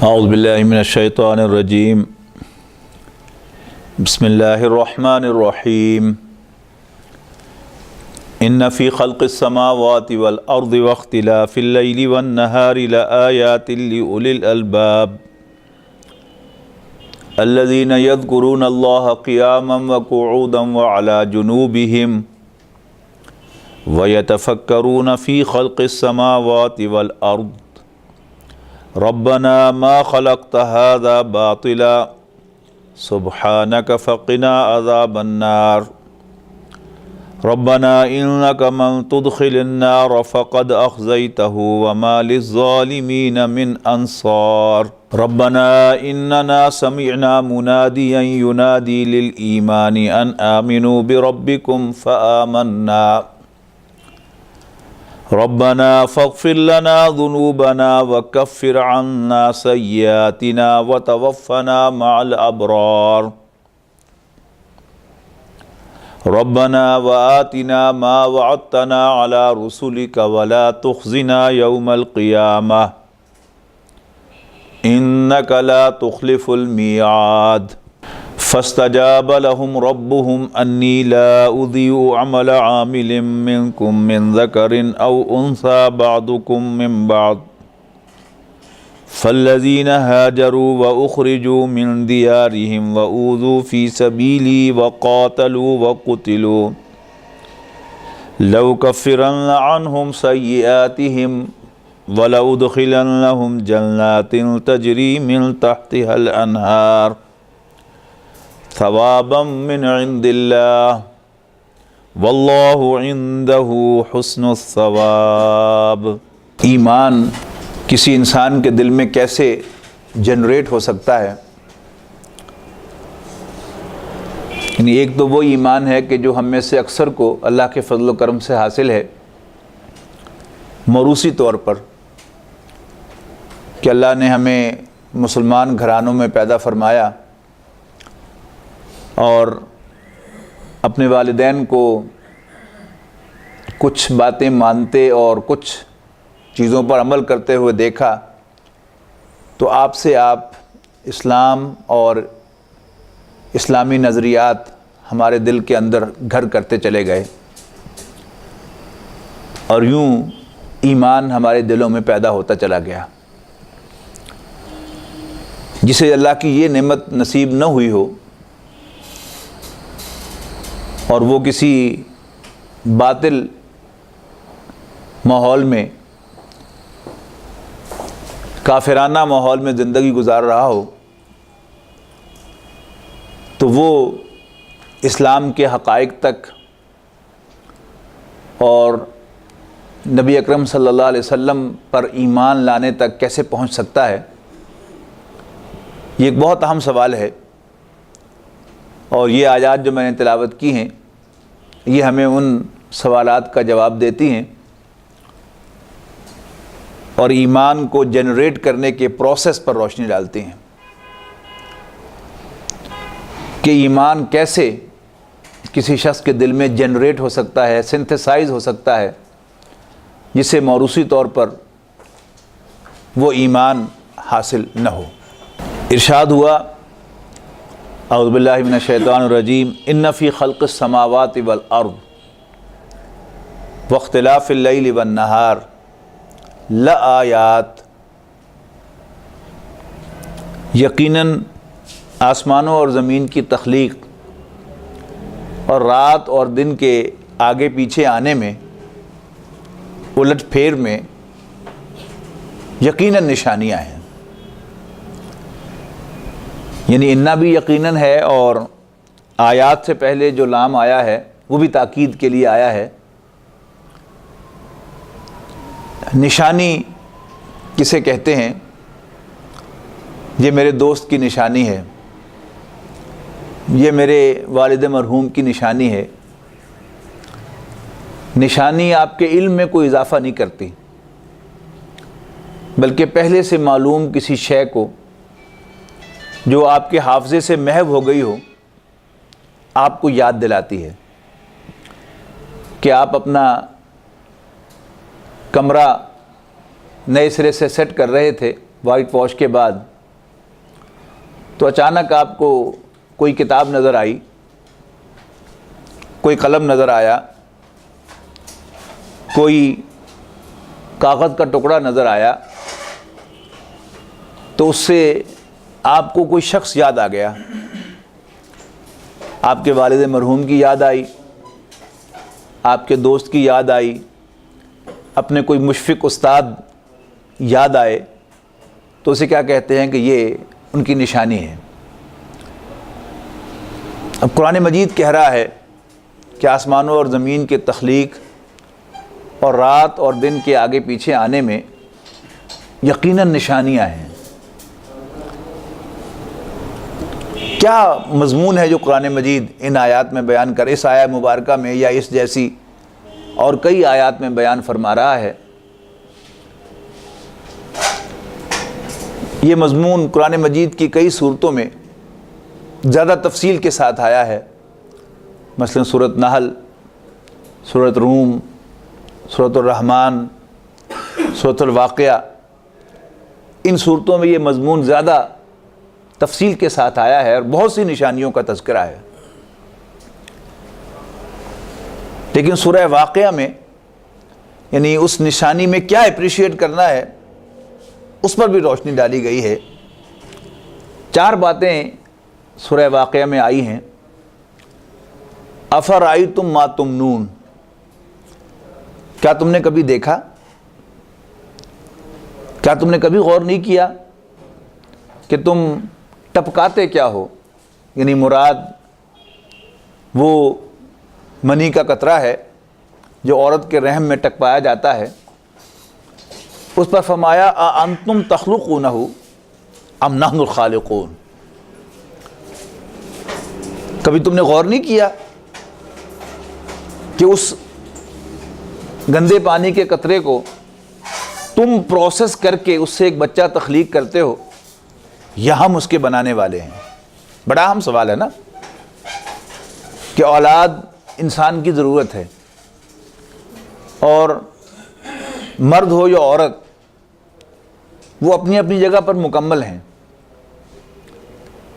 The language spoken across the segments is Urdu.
اعوذ باللہ من الشیطان الرجیم بسم اللہ الرحمن الرحیم ان فی خلق السماوات والارض واختلاف اللیل والنہار لآیات لأولی الالباب الذین یذکرون اللہ قیاما وقعودا وعلی جنوبہم ویتفکرون فی خلق السماوات والارض ربنا ما خلقت هذا باطلا سبحانك فقنا عذاب النار ربنا إنك من تدخل النار فقد أخزيته وما للظالمين من أنصار ربنا إننا سمعنا مناديا ينادي للإيمان أن آمنوا بربكم فآمنا ربنا فاغفر لنا ذنوبنا وكفر عنا سيئاتنا وتوفنا مع الأبرار ربنا وآتنا ما وعدتنا على رسلك ولا تخزنا يوم القيامة إنك لا تخلف الميعاد فاستجاب لهم ربهم أني لا أضيع عمل عامل منكم من ذكر أو أنثى بعضكم من بعض فالذين هاجروا وأخرجوا من ديارهم وأوذوا في سبيلي وقاتلوا وقتلوا لأكفرن عنهم سيئاتهم ولأدخلنهم جنات تجري من تحتها الأنهار ثوابا من عند اللہ واللہ عنده حسن الثواب۔ ایمان کسی انسان کے دل میں کیسے جنریٹ ہو سکتا ہے؟ یعنی ایک تو وہ ایمان ہے کہ جو ہم میں سے اکثر کو اللہ کے فضل و کرم سے حاصل ہے موروثی طور پر، کہ اللہ نے ہمیں مسلمان گھرانوں میں پیدا فرمایا اور اپنے والدین کو کچھ باتیں مانتے اور کچھ چیزوں پر عمل کرتے ہوئے دیکھا، تو آپ سے آپ اسلام اور اسلامی نظریات ہمارے دل کے اندر گھر کرتے چلے گئے، اور یوں ایمان ہمارے دلوں میں پیدا ہوتا چلا گیا۔ جسے اللہ کی یہ نعمت نصیب نہ ہوئی ہو اور وہ کسی باطل ماحول میں، کافرانہ ماحول میں زندگی گزار رہا ہو، تو وہ اسلام کے حقائق تک اور نبی اکرم صلی اللہ علیہ وسلم پر ایمان لانے تک کیسے پہنچ سکتا ہے؟ یہ ایک بہت اہم سوال ہے، اور یہ آیات جو میں نے تلاوت کی ہیں یہ ہمیں ان سوالات کا جواب دیتی ہیں اور ایمان کو جنریٹ کرنے کے پروسیس پر روشنی ڈالتی ہیں کہ ایمان کیسے کسی شخص کے دل میں جنریٹ ہو سکتا ہے، سنتھسائز ہو سکتا ہے، جس سے موروثی طور پر وہ ایمان حاصل نہ ہو۔ ارشاد ہوا اعوذ باللہ من الشیطان الرجیم ان فی خلق السماوات والارض واختلاف اللیل والنہار لآیات، یقیناً آسمانوں اور زمین کی تخلیق اور رات اور دن کے آگے پیچھے آنے میں، الٹ پھیر میں یقیناً نشانیاں ہیں۔ یعنی انا بھی یقیناً ہے، اور آیات سے پہلے جو لام آیا ہے وہ بھی تاکید کے لیے آیا ہے۔ نشانی کسے کہتے ہیں؟ یہ میرے دوست کی نشانی ہے، یہ میرے والد مرحوم کی نشانی ہے۔ نشانی آپ کے علم میں کوئی اضافہ نہیں کرتی، بلکہ پہلے سے معلوم کسی شے کو جو آپ کے حافظے سے محو ہو گئی ہو آپ کو یاد دلاتی ہے کہ آپ اپنا کمرہ نئے سرے سے سیٹ کر رہے تھے وائٹ واش کے بعد، تو اچانک آپ کو کوئی کتاب نظر آئی، کوئی قلم نظر آیا، کوئی کاغذ کا ٹکڑا نظر آیا، تو اس سے آپ کو کوئی شخص یاد آ گیا، آپ کے والد مرحوم کی یاد آئی، آپ کے دوست کی یاد آئی، اپنے کوئی مشفق استاد یاد آئے، تو اسے کیا کہتے ہیں کہ یہ ان کی نشانی ہے۔ اب قرآن مجید کہہ رہا ہے کہ آسمانوں اور زمین کے تخلیق اور رات اور دن کے آگے پیچھے آنے میں یقیناً نشانیاں ہیں۔ کیا مضمون ہے جو قرآن مجید ان آیات میں بیان کر، اس آیہ مبارکہ میں یا اس جیسی اور کئی آیات میں بیان فرما رہا ہے؟ یہ مضمون قرآن مجید کی کئی صورتوں میں زیادہ تفصیل کے ساتھ آیا ہے، مثلا سورۃ نحل، سورۃ روم، سورۃ الرحمن، سورۃ الواقعہ، ان صورتوں میں یہ مضمون زیادہ تفصیل کے ساتھ آیا ہے اور بہت سی نشانیوں کا تذکرہ ہے۔ لیکن سورہ واقعہ میں یعنی اس نشانی میں کیا اپریشیٹ کرنا ہے اس پر بھی روشنی ڈالی گئی ہے۔ 4 باتیں سورہ واقعہ میں آئی ہیں۔ افرأیتم ما تمنون، کیا تم نے کبھی دیکھا، کیا تم نے کبھی غور نہیں کیا کہ تم ٹپکاتے کیا ہو؟ یعنی مراد وہ منی کا قطرہ ہے جو عورت کے رحم میں ٹپکایا جاتا ہے۔ اس پر فرمایا اانتم تخلقونہ ام نحن الخالقون، کبھی تم نے غور نہیں کیا کہ اس گندے پانی کے قطرے کو تم پروسیس کر کے اس سے ایک بچہ تخلیق کرتے ہو، یا ہم اس کے بنانے والے ہیں؟ بڑا اہم سوال ہے نا، کہ اولاد انسان کی ضرورت ہے، اور مرد ہو یا عورت وہ اپنی اپنی جگہ پر مکمل ہیں۔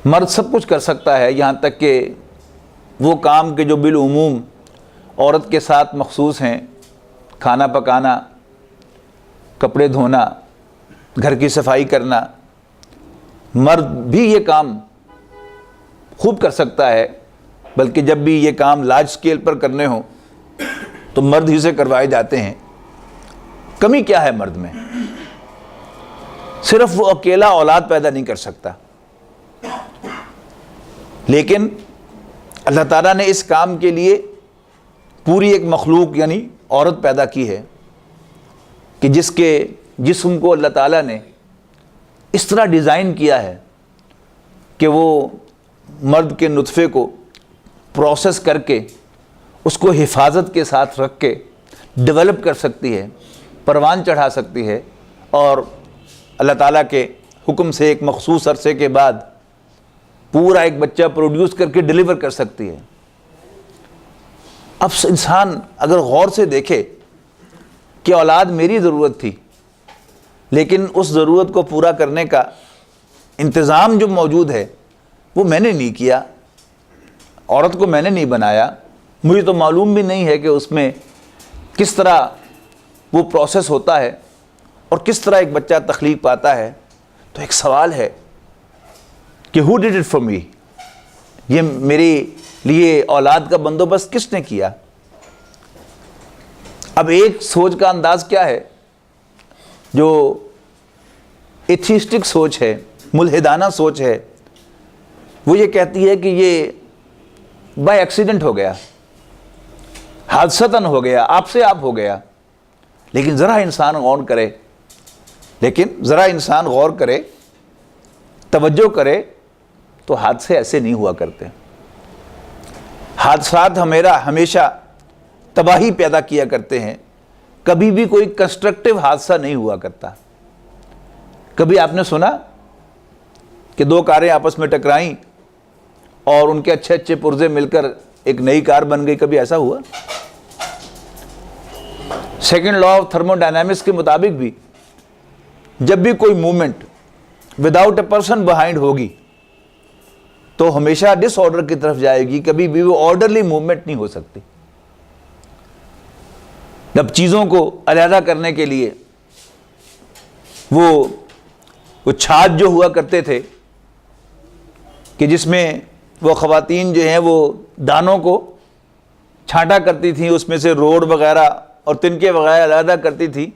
مرد سب کچھ کر سکتا ہے، یہاں تک کہ وہ کام کے جو بالعموم عورت کے ساتھ مخصوص ہیں، کھانا پکانا، کپڑے دھونا، گھر کی صفائی کرنا، مرد بھی یہ کام خوب کر سکتا ہے، بلکہ جب بھی یہ کام لارج سکیل پر کرنے ہوں تو مرد ہی سے کروائے جاتے ہیں۔ کمی کیا ہے مرد میں؟ صرف وہ اکیلا اولاد پیدا نہیں کر سکتا، لیکن اللہ تعالیٰ نے اس کام کے لیے پوری ایک مخلوق یعنی عورت پیدا کی ہے، کہ جس کے جسم کو اللہ تعالیٰ نے اس طرح ڈیزائن کیا ہے کہ وہ مرد کے نطفے کو پروسیس کر کے اس کو حفاظت کے ساتھ رکھ کے ڈیولپ کر سکتی ہے، پروان چڑھا سکتی ہے، اور اللہ تعالیٰ کے حکم سے ایک مخصوص عرصے کے بعد پورا ایک بچہ پروڈیوس کر کے ڈیلیور کر سکتی ہے۔ اب انسان اگر غور سے دیکھے کہ اولاد میری ضرورت تھی، لیکن اس ضرورت کو پورا کرنے کا انتظام جو موجود ہے وہ میں نے نہیں کیا، عورت کو میں نے نہیں بنایا، مجھے تو معلوم بھی نہیں ہے کہ اس میں کس طرح وہ پروسیس ہوتا ہے اور کس طرح ایک بچہ تخلیق پاتا ہے، تو ایک سوال ہے کہ who did it for me؟ یہ میرے لیے اولاد کا بندوبست کس نے کیا؟ اب ایک سوچ کا انداز کیا ہے جو ایتھیسٹک سوچ ہے، ملحدانہ سوچ ہے، وہ یہ کہتی ہے کہ یہ بائی ایکسیڈنٹ ہو گیا، حادثتاً ہو گیا، آپ سے آپ ہو گیا۔ لیکن ذرا انسان غور کرے، توجہ کرے تو حادثے ایسے نہیں ہوا کرتے۔ حادثات ہمیشہ تباہی پیدا کیا کرتے ہیں، کبھی بھی کوئی کنسٹرکٹیو حادثہ نہیں ہوا کرتا۔ کبھی آپ نے سنا کہ 2 کاریں آپس میں ٹکرائیں اور ان کے اچھے اچھے پرزے مل کر ایک نئی کار بن گئی؟ کبھی ایسا ہوا؟ Second law of thermo dynamics کے مطابق بھی جب بھی کوئی movement without a person behind ہوگی تو ہمیشہ ڈس آرڈر کی طرف جائے گی، کبھی بھی وہ آرڈرلی موومنٹ نہیں ہو سکتی۔ جب چیزوں کو علیحدہ کرنے کے لیے وہ چھاچ جو ہوا کرتے تھے کہ جس میں وہ خواتین جو ہیں وہ دانوں کو چھانٹا کرتی تھیں، اس میں سے روڑ وغیرہ اور تنکے وغیرہ علیحدہ کرتی تھی،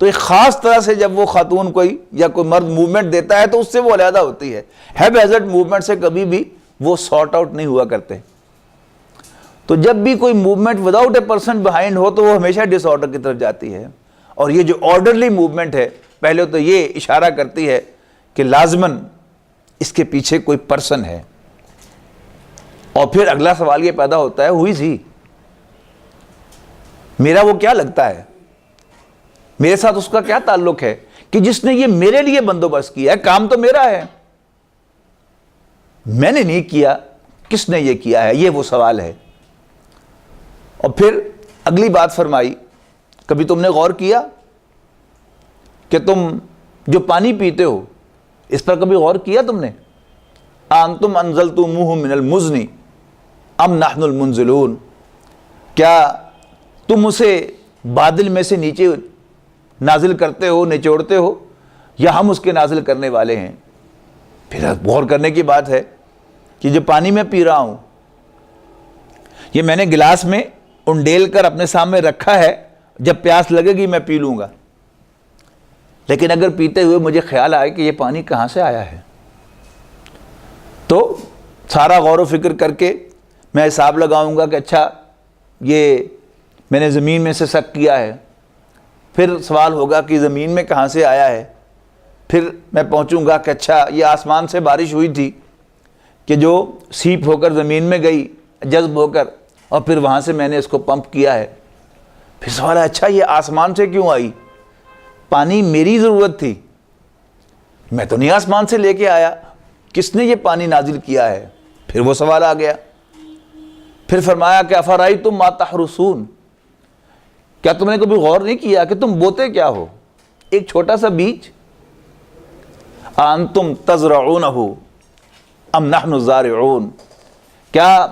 تو ایک خاص طرح سے جب وہ خاتون کوئی یا کوئی مرد موومنٹ دیتا ہے تو اس سے وہ علیحدہ ہوتی ہے۔ ہیب ہیزرڈ موومنٹ سے کبھی بھی وہ سارٹ آؤٹ نہیں ہوا کرتے۔ تو جب بھی کوئی movement without a person behind ہو تو وہ ہمیشہ ڈس آرڈر کی طرف جاتی ہے، اور یہ جو آرڈرلی موومنٹ ہے پہلے تو یہ اشارہ کرتی ہے کہ لازماً اس کے پیچھے کوئی پرسن ہے۔ اور پھر اگلا سوال یہ پیدا ہوتا ہے، ہوئی سی، میرا وہ کیا لگتا ہے، میرے ساتھ اس کا کیا تعلق ہے کہ جس نے یہ میرے لیے بندوبست کیا ہے؟ کام تو میرا ہے، میں نے نہیں کیا، کس نے یہ کیا ہے؟ یہ وہ سوال ہے۔ اور پھر اگلی بات فرمائی، کبھی تم نے غور کیا کہ تم جو پانی پیتے ہو اس پر کبھی غور کیا تم نے؟ انتم انزلتموہ من المزن ام نحن المنزلون، کیا تم اسے بادل میں سے نیچے نازل کرتے ہو، نچوڑتے ہو، یا ہم اس کے نازل کرنے والے ہیں؟ پھر غور کرنے کی بات ہے کہ جو پانی میں پی رہا ہوں یہ میں نے گلاس میں انڈیل کر اپنے سامنے رکھا ہے، جب پیاس لگے گی میں پی لوں گا، لیکن اگر پیتے ہوئے مجھے خیال آئے کہ یہ پانی کہاں سے آیا ہے تو سارا غور و فکر کر کے میں حساب لگاؤں گا کہ اچھا یہ میں نے زمین میں سے سک کیا ہے، پھر سوال ہوگا کہ زمین میں کہاں سے آیا ہے، پھر میں پہنچوں گا کہ اچھا یہ آسمان سے بارش ہوئی تھی کہ جو سیپ ہو کر زمین میں گئی جذب ہو کر، اور پھر وہاں سے میں نے اس کو پمپ کیا ہے۔ پھر سوال ہے اچھا یہ آسمان سے کیوں آئی؟ پانی میری ضرورت تھی، میں تو نہیں آسمان سے لے کے آیا، کس نے یہ پانی نازل کیا ہے؟ پھر وہ سوال آ گیا۔ پھر فرمایا کہ افرأیتم ما تحرثون، کیا تم نے کبھی غور نہیں کیا کہ تم بوتے کیا ہو؟ ایک چھوٹا سا بیج، انتم تزرعونہ ام نحن الزارعون، کیا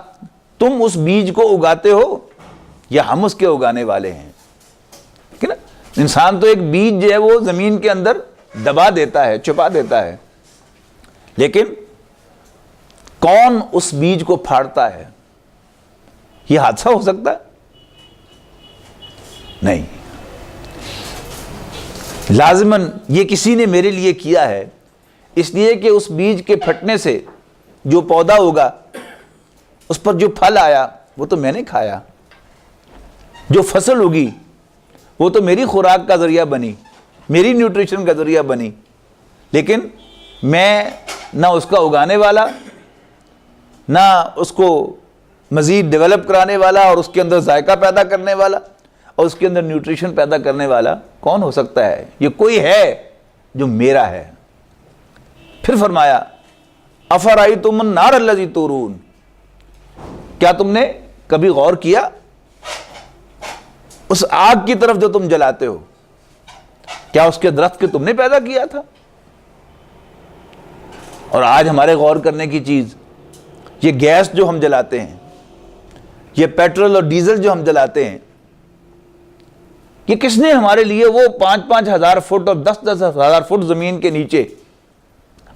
تم اس بیج کو اگاتے ہو یا ہم اس کے اگانے والے ہیں؟ کہ نا انسان تو ایک بیج جو ہے وہ زمین کے اندر دبا دیتا ہے، چھپا دیتا ہے، لیکن کون اس بیج کو پھاڑتا ہے؟ یہ حادثہ ہو سکتا ہے؟ نہیں، لازماً یہ کسی نے میرے لیے کیا ہے، اس لیے کہ اس بیج کے پھٹنے سے جو پودا ہوگا، اس پر جو پھل آیا وہ تو میں نے کھایا، جو فصل ہوگی وہ تو میری خوراک کا ذریعہ بنی، میری نیوٹریشن کا ذریعہ بنی، لیکن میں نہ اس کا اگانے والا، نہ اس کو مزید ڈیولپ کرانے والا اور اس کے اندر ذائقہ پیدا کرنے والا اور اس کے اندر نیوٹریشن پیدا کرنے والا کون ہو سکتا ہے؟ یہ کوئی ہے جو میرا ہے۔ پھر فرمایا افرأیتم النار الذی تورون، کیا تم نے کبھی غور کیا اس آگ کی طرف جو تم جلاتے ہو؟ کیا اس کے درخت کے تم نے پیدا کیا تھا؟ اور آج ہمارے غور کرنے کی چیز یہ گیس جو ہم جلاتے ہیں، یہ پیٹرول اور ڈیزل جو ہم جلاتے ہیں، یہ کس نے ہمارے لیے وہ 5-5 ہزار فٹ اور 10-10 ہزار فٹ زمین کے نیچے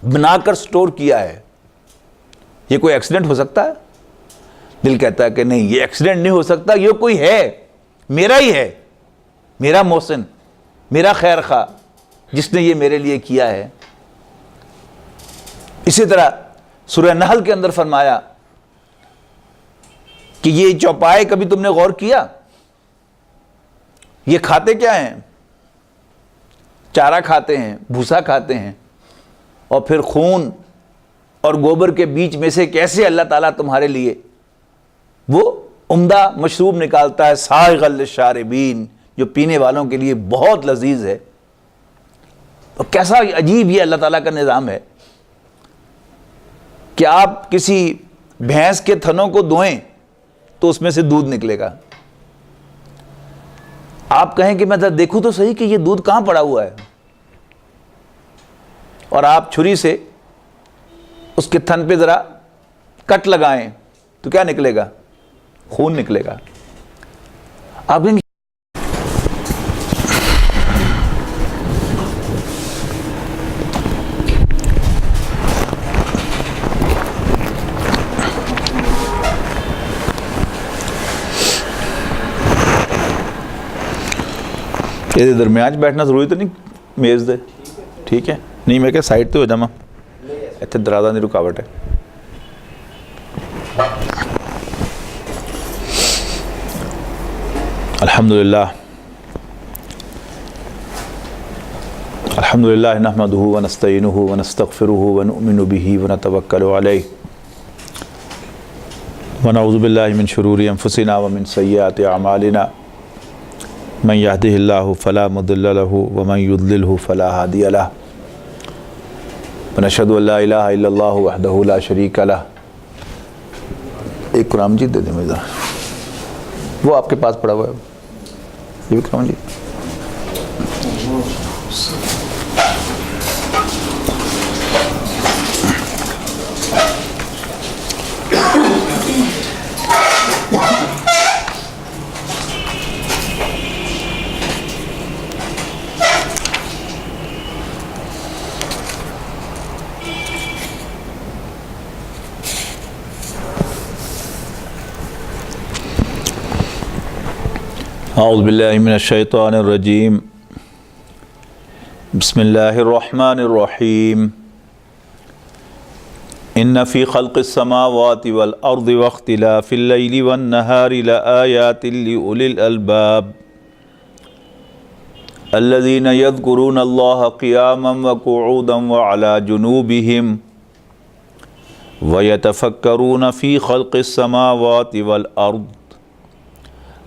بنا کر سٹور کیا ہے؟ یہ کوئی ایکسیڈنٹ ہو سکتا ہے؟ دل کہتا ہے کہ نہیں، یہ ایکسیڈنٹ نہیں ہو سکتا، یہ کوئی ہے، میرا ہی ہے، میرا محسن، میرا خیر خواہ، جس نے یہ میرے لیے کیا ہے۔ اسی طرح سورہ نحل کے اندر فرمایا کہ یہ چوپائے کبھی تم نے غور کیا؟ یہ کھاتے کیا ہیں؟ چارہ کھاتے ہیں، بھوسا کھاتے ہیں، اور پھر خون اور گوبر کے بیچ میں سے کیسے اللہ تعالیٰ تمہارے لیے وہ عمدہ مشروب نکالتا ہے، سائغ للشاربین، جو پینے والوں کے لیے بہت لذیذ ہے۔ اور کیسا عجیب یہ اللہ تعالیٰ کا نظام ہے کہ آپ کسی بھینس کے تھنوں کو دھوئیں تو اس میں سے دودھ نکلے گا۔ آپ کہیں کہ میں دیکھوں تو صحیح کہ یہ دودھ کہاں پڑا ہوا ہے، اور آپ چھری سے اس کے تھن پہ ذرا کٹ لگائیں تو کیا نکلے گا؟ خون نکلے گا۔ آپ کہیں گے یہ درمیان بیٹھنا ضروری تو نہیں میز دے، ٹھیک ہے؟ نہیں میں کہ سائڈ تو ہو جاما، اتنے درازہ نہیں رکاوٹ ہے۔ الحمدللہ الحمدللہ نحمدہ ونستعینہ ونستغفرہ ونؤمن بہ ونتوکل علیہ ونعوذ باللہ من شرور انفسنا ومن سیئات اعمالنا من یہدہ اللہ فلا مضل لہ ومن یضللہ فلا ہادی لہ ونشہد ان لا الہ الا اللہ وحدہ لا شریک لہ۔ ایک قرآن مجید دے دیں مجھے ذرا، وہ آپ کے پاس پڑا ہوا ہے، یہ بھی قرآن مجید۔ اعوذ باللہ من الشیطان الرجیم، بسم اللہ الرحمن الرحیم۔ ان فی خلق السماوات والارض واختلاف اللیل والنہار لآیات لأولی الالباب الذین یذکرون اللہ قیاما وقعودا وعلی جنوبہم ویتفکرون فی خلق السماوات والارض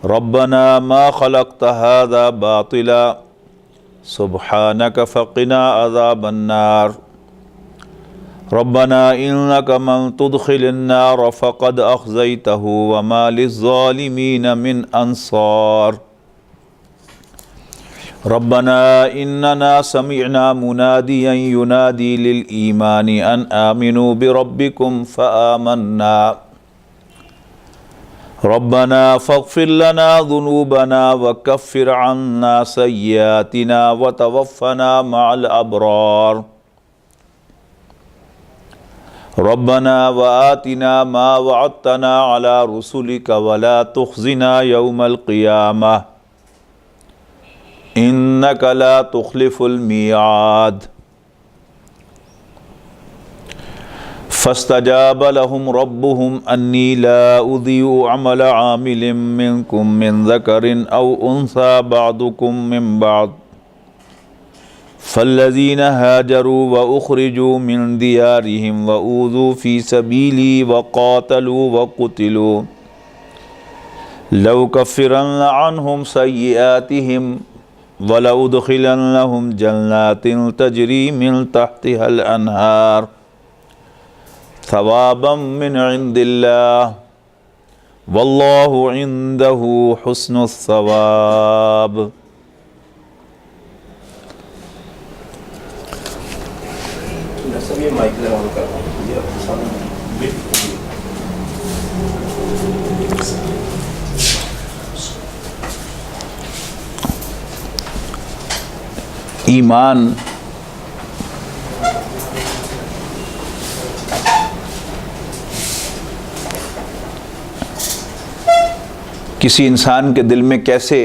ربنا ما خلقت هذا باطلا سبحانك فقنا عذاب النار ربنا إنك من تدخل النار فقد أخزيته وما للظالمين من أنصار ربنا إننا سمعنا مناديا ينادي للإيمان أن آمنوا بربكم فآمنا ربنا فاغفر لنا ذنوبنا وكفر عنا سيئاتنا وتوفنا مع الأبرار ربنا وآتنا ما وعدتنا على رسلك ولا تخزنا يوم القيامة إنك لا تخلف الميعاد فاستجاب لهم ربهم أني لا أضيع عمل عامل منكم من ذكر أو أنثى بعضكم من بعض فالذين هاجروا وأخرجوا من ديارهم وأوذوا في سبيلي وقاتلوا وقتلوا لأكفرن عنهم سيئاتهم ولأدخلنهم جنات تجري من تحتها الأنهار ثوابا من عند اللہ واللہ عنده حسن الثواب۔ ایمان کسی انسان کے دل میں کیسے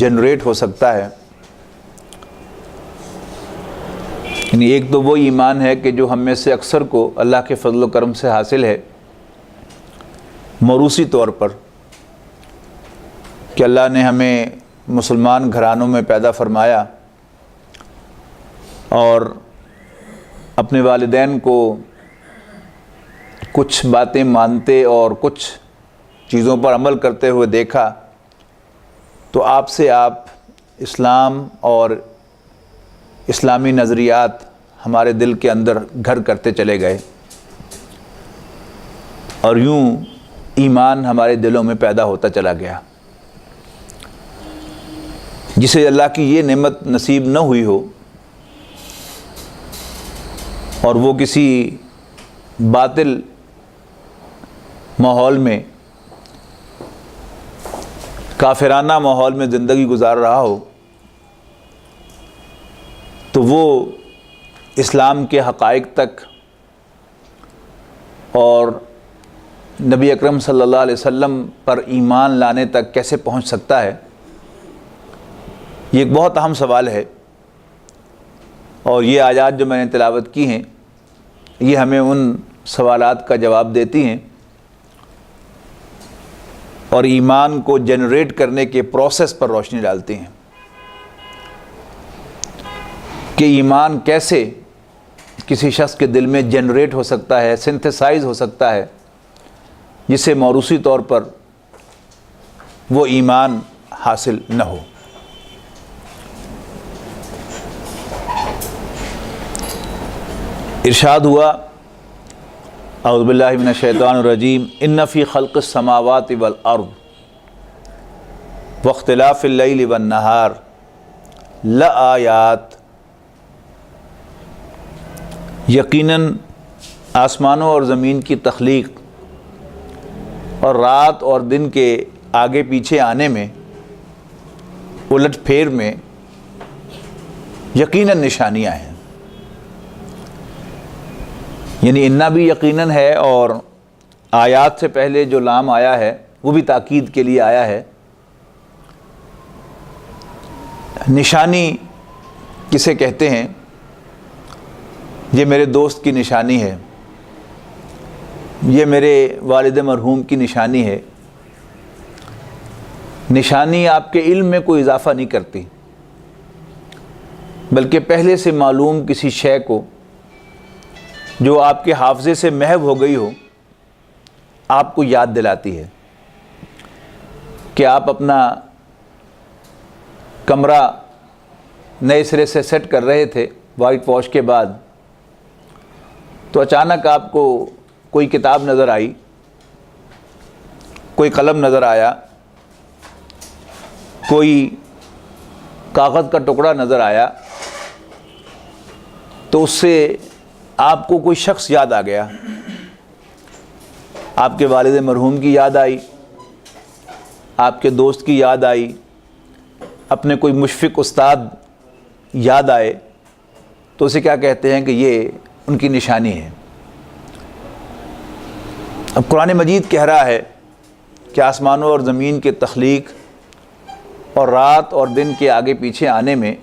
جنریٹ ہو سکتا ہے؟ یعنی ایک تو وہ ایمان ہے کہ جو ہم میں سے اکثر کو اللہ کے فضل و کرم سے حاصل ہے موروثی طور پر، کہ اللہ نے ہمیں مسلمان گھرانوں میں پیدا فرمایا اور اپنے والدین کو کچھ باتیں مانتے اور کچھ چیزوں پر عمل کرتے ہوئے دیکھا، تو آپ سے آپ اسلام اور اسلامی نظریات ہمارے دل کے اندر گھر کرتے چلے گئے، اور یوں ایمان ہمارے دلوں میں پیدا ہوتا چلا گیا۔ جسے اللہ کی یہ نعمت نصیب نہ ہوئی ہو اور وہ کسی باطل ماحول میں، کافرانہ ماحول میں زندگی گزار رہا ہو، تو وہ اسلام کے حقائق تک اور نبی اکرم صلی اللہ علیہ وسلم پر ایمان لانے تک کیسے پہنچ سکتا ہے؟ یہ ایک بہت اہم سوال ہے، اور یہ آیات جو میں نے تلاوت کی ہیں یہ ہمیں ان سوالات کا جواب دیتی ہیں اور ایمان کو جنریٹ کرنے کے پروسیس پر روشنی ڈالتی ہیں کہ ایمان کیسے کسی شخص کے دل میں جنریٹ ہو سکتا ہے، سنتھسائز ہو سکتا ہے، جس سے موروثی طور پر وہ ایمان حاصل نہ ہو۔ ارشاد ہوا، اعوذ باللہ من الشیطان الرجیم، ان فی خلق السماوات والارض واختلاف اللیل والنہار لآیات، یقیناً آسمانوں اور زمین کی تخلیق اور رات اور دن کے آگے پیچھے آنے میں، الٹ پھیر میں یقیناً نشانیاں ہیں۔ یعنی انا بھی یقیناً ہے، اور آیات سے پہلے جو لام آیا ہے وہ بھی تاکید کے لیے آیا ہے۔ نشانی کسے کہتے ہیں؟ یہ میرے دوست کی نشانی ہے، یہ میرے والد مرحوم کی نشانی ہے۔ نشانی آپ کے علم میں کوئی اضافہ نہیں کرتی، بلکہ پہلے سے معلوم کسی شے کو جو آپ کے حافظے سے محو ہو گئی ہو آپ کو یاد دلاتی ہے کہ آپ اپنا کمرہ نئے سرے سے سیٹ کر رہے تھے وائٹ واش کے بعد، تو اچانک آپ کو کوئی کتاب نظر آئی، کوئی قلم نظر آیا، کوئی کاغذ کا ٹکڑا نظر آیا، تو اس سے آپ کو کوئی شخص یاد آ گیا، آپ کے والد مرحوم کی یاد آئی، آپ کے دوست کی یاد آئی، اپنے کوئی مشفق استاد یاد آئے، تو اسے کیا کہتے ہیں کہ یہ ان کی نشانی ہے۔ اب قرآن مجید کہہ رہا ہے کہ آسمانوں اور زمین کے تخلیق اور رات اور دن کے آگے پیچھے آنے میں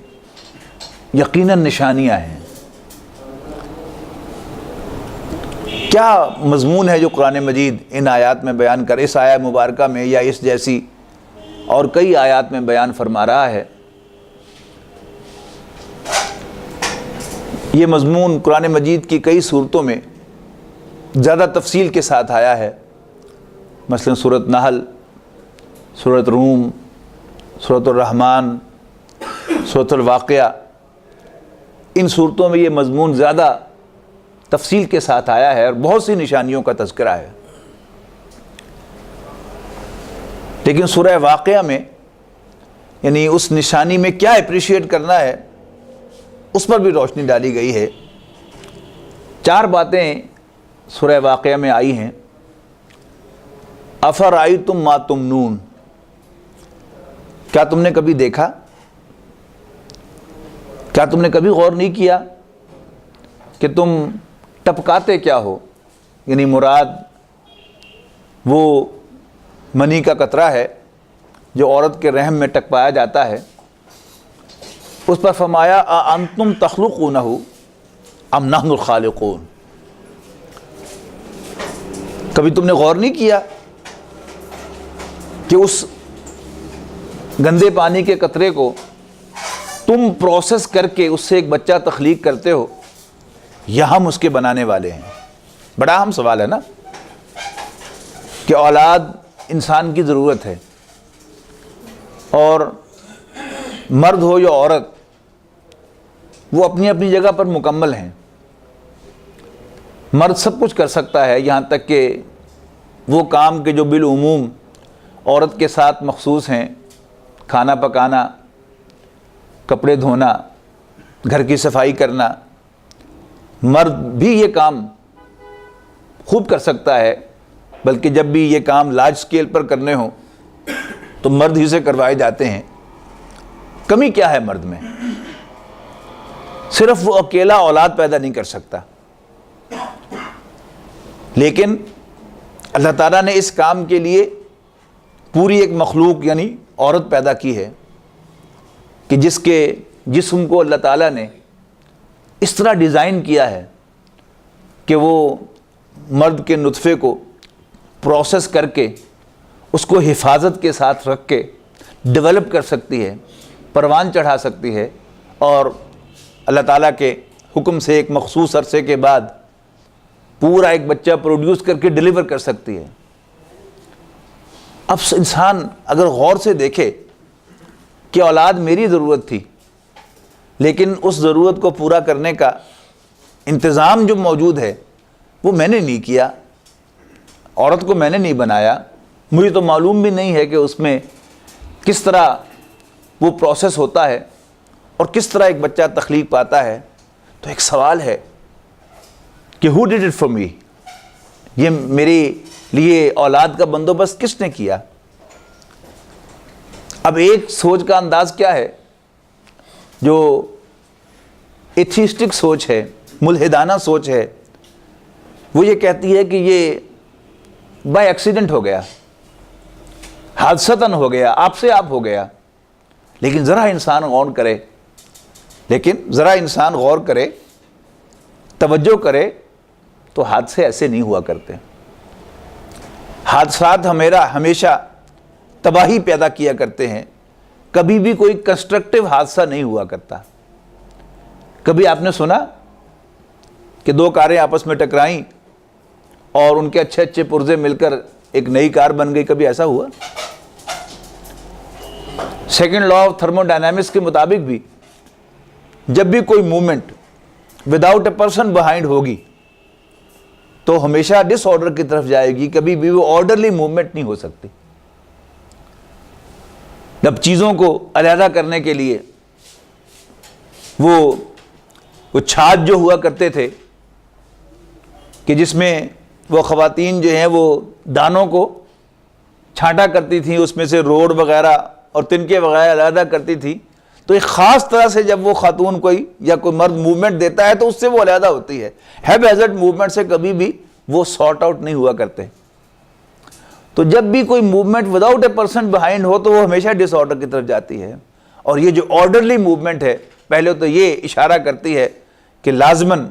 یقیناً نشانیاں ہیں۔ کیا مضمون ہے جو قرآن مجید ان آیات میں بیان کر، اس آیہ مبارکہ میں یا اس جیسی اور کئی آیات میں بیان فرما رہا ہے؟ یہ مضمون قرآن مجید کی کئی صورتوں میں زیادہ تفصیل کے ساتھ آیا ہے، مثلا سورۃ نحل، سورۃ روم، سورۃ الرحمن، سورۃ الواقعہ، ان صورتوں میں یہ مضمون زیادہ تفصیل کے ساتھ آیا ہے اور بہت سی نشانیوں کا تذکرہ ہے۔ لیکن سورہ واقعہ میں یعنی اس نشانی میں کیا اپریشیٹ کرنا ہے اس پر بھی روشنی ڈالی گئی ہے۔ 4 باتیں سورہ واقعہ میں آئی ہیں۔ افرأیتم ما تمنون، کیا تم نے کبھی دیکھا، کیا تم نے کبھی غور نہیں کیا کہ تم ٹپکاتے کیا ہو؟ یعنی مراد وہ منی کا قطرہ ہے جو عورت کے رحم میں ٹپکایا جاتا ہے۔ اس پر فرمایا اانتم تخلقونہ ام نحن الخالقون، کبھی تم نے غور نہیں کیا کہ اس گندے پانی کے قطرے کو تم پروسیس کر کے اس سے ایک بچہ تخلیق کرتے ہو، یا ہم اس کے بنانے والے ہیں؟ بڑا اہم سوال ہے نا، کہ اولاد انسان کی ضرورت ہے، اور مرد ہو یا عورت وہ اپنی اپنی جگہ پر مکمل ہیں۔ مرد سب کچھ کر سکتا ہے، یہاں تک کہ وہ کام کے جو بالعموم عورت کے ساتھ مخصوص ہیں، کھانا پکانا، کپڑے دھونا، گھر کی صفائی کرنا، مرد بھی یہ کام خوب کر سکتا ہے، بلکہ جب بھی یہ کام لارج سکیل پر کرنے ہوں تو مرد ہی سے کروائے جاتے ہیں۔ کمی کیا ہے مرد میں؟ صرف وہ اکیلا اولاد پیدا نہیں کر سکتا، لیکن اللہ تعالیٰ نے اس کام کے لیے پوری ایک مخلوق یعنی عورت پیدا کی ہے کہ جس کے جسم کو اللہ تعالیٰ نے اس طرح ڈیزائن کیا ہے کہ وہ مرد کے نطفے کو پروسیس کر کے اس کو حفاظت کے ساتھ رکھ کے ڈیولپ کر سکتی ہے، پروان چڑھا سکتی ہے، اور اللہ تعالیٰ کے حکم سے ایک مخصوص عرصے کے بعد پورا ایک بچہ پروڈیوس کر کے ڈیلیور کر سکتی ہے۔ اب انسان اگر غور سے دیکھے کہ اولاد میری ضرورت تھی، لیکن اس ضرورت کو پورا کرنے کا انتظام جو موجود ہے وہ میں نے نہیں کیا، عورت کو میں نے نہیں بنایا، مجھے تو معلوم بھی نہیں ہے کہ اس میں کس طرح وہ پروسیس ہوتا ہے اور کس طرح ایک بچہ تخلیق پاتا ہے، تو ایک سوال ہے کہ who did it for me؟ یہ میرے لیے اولاد کا بندوبست کس نے کیا؟ اب ایک سوچ کا انداز کیا ہے جو ایتھیسٹک سوچ ہے، ملحدانہ سوچ ہے، وہ یہ کہتی ہے کہ یہ بائی ایکسیڈنٹ ہو گیا، حادثتاً ہو گیا، آپ سے آپ ہو گیا۔ لیکن ذرا انسان غور کرے، توجہ کرے تو حادثے ایسے نہیں ہوا کرتے۔ حادثات ہمیشہ تباہی پیدا کیا کرتے ہیں، کبھی بھی کوئی کنسٹرکٹیو حادثہ نہیں ہوا کرتا۔ کبھی آپ نے سنا کہ دو کاریں آپس میں ٹکرائیں اور ان کے اچھے اچھے پرزے مل کر ایک نئی کار بن گئی؟ کبھی ایسا ہوا؟ Second law of thermo dynamics کے مطابق بھی جب بھی کوئی movement without a person behind ہوگی تو ہمیشہ ڈس آرڈر کی طرف جائے گی، کبھی بھی وہ آرڈرلی موومنٹ نہیں ہو سکتی۔ جب چیزوں کو علیحدہ کرنے کے لیے وہ چھاج جو ہوا کرتے تھے کہ جس میں وہ خواتین جو ہیں وہ دانوں کو چھانٹا کرتی تھیں، اس میں سے روڈ وغیرہ اور تنکے وغیرہ علیحدہ کرتی تھی، تو ایک خاص طرح سے جب وہ خاتون کوئی یا کوئی مرد موومنٹ دیتا ہے تو اس سے وہ علیحدہ ہوتی ہے۔ ہیپ ہیزارڈ موومنٹ سے کبھی بھی وہ سارٹ آؤٹ نہیں ہوا کرتے۔ تو جب بھی کوئی movement without a person behind ہو تو وہ ہمیشہ ڈس آرڈر کی طرف جاتی ہے، اور یہ جو آرڈرلی موومنٹ ہے پہلے تو یہ اشارہ کرتی ہے کہ لازماً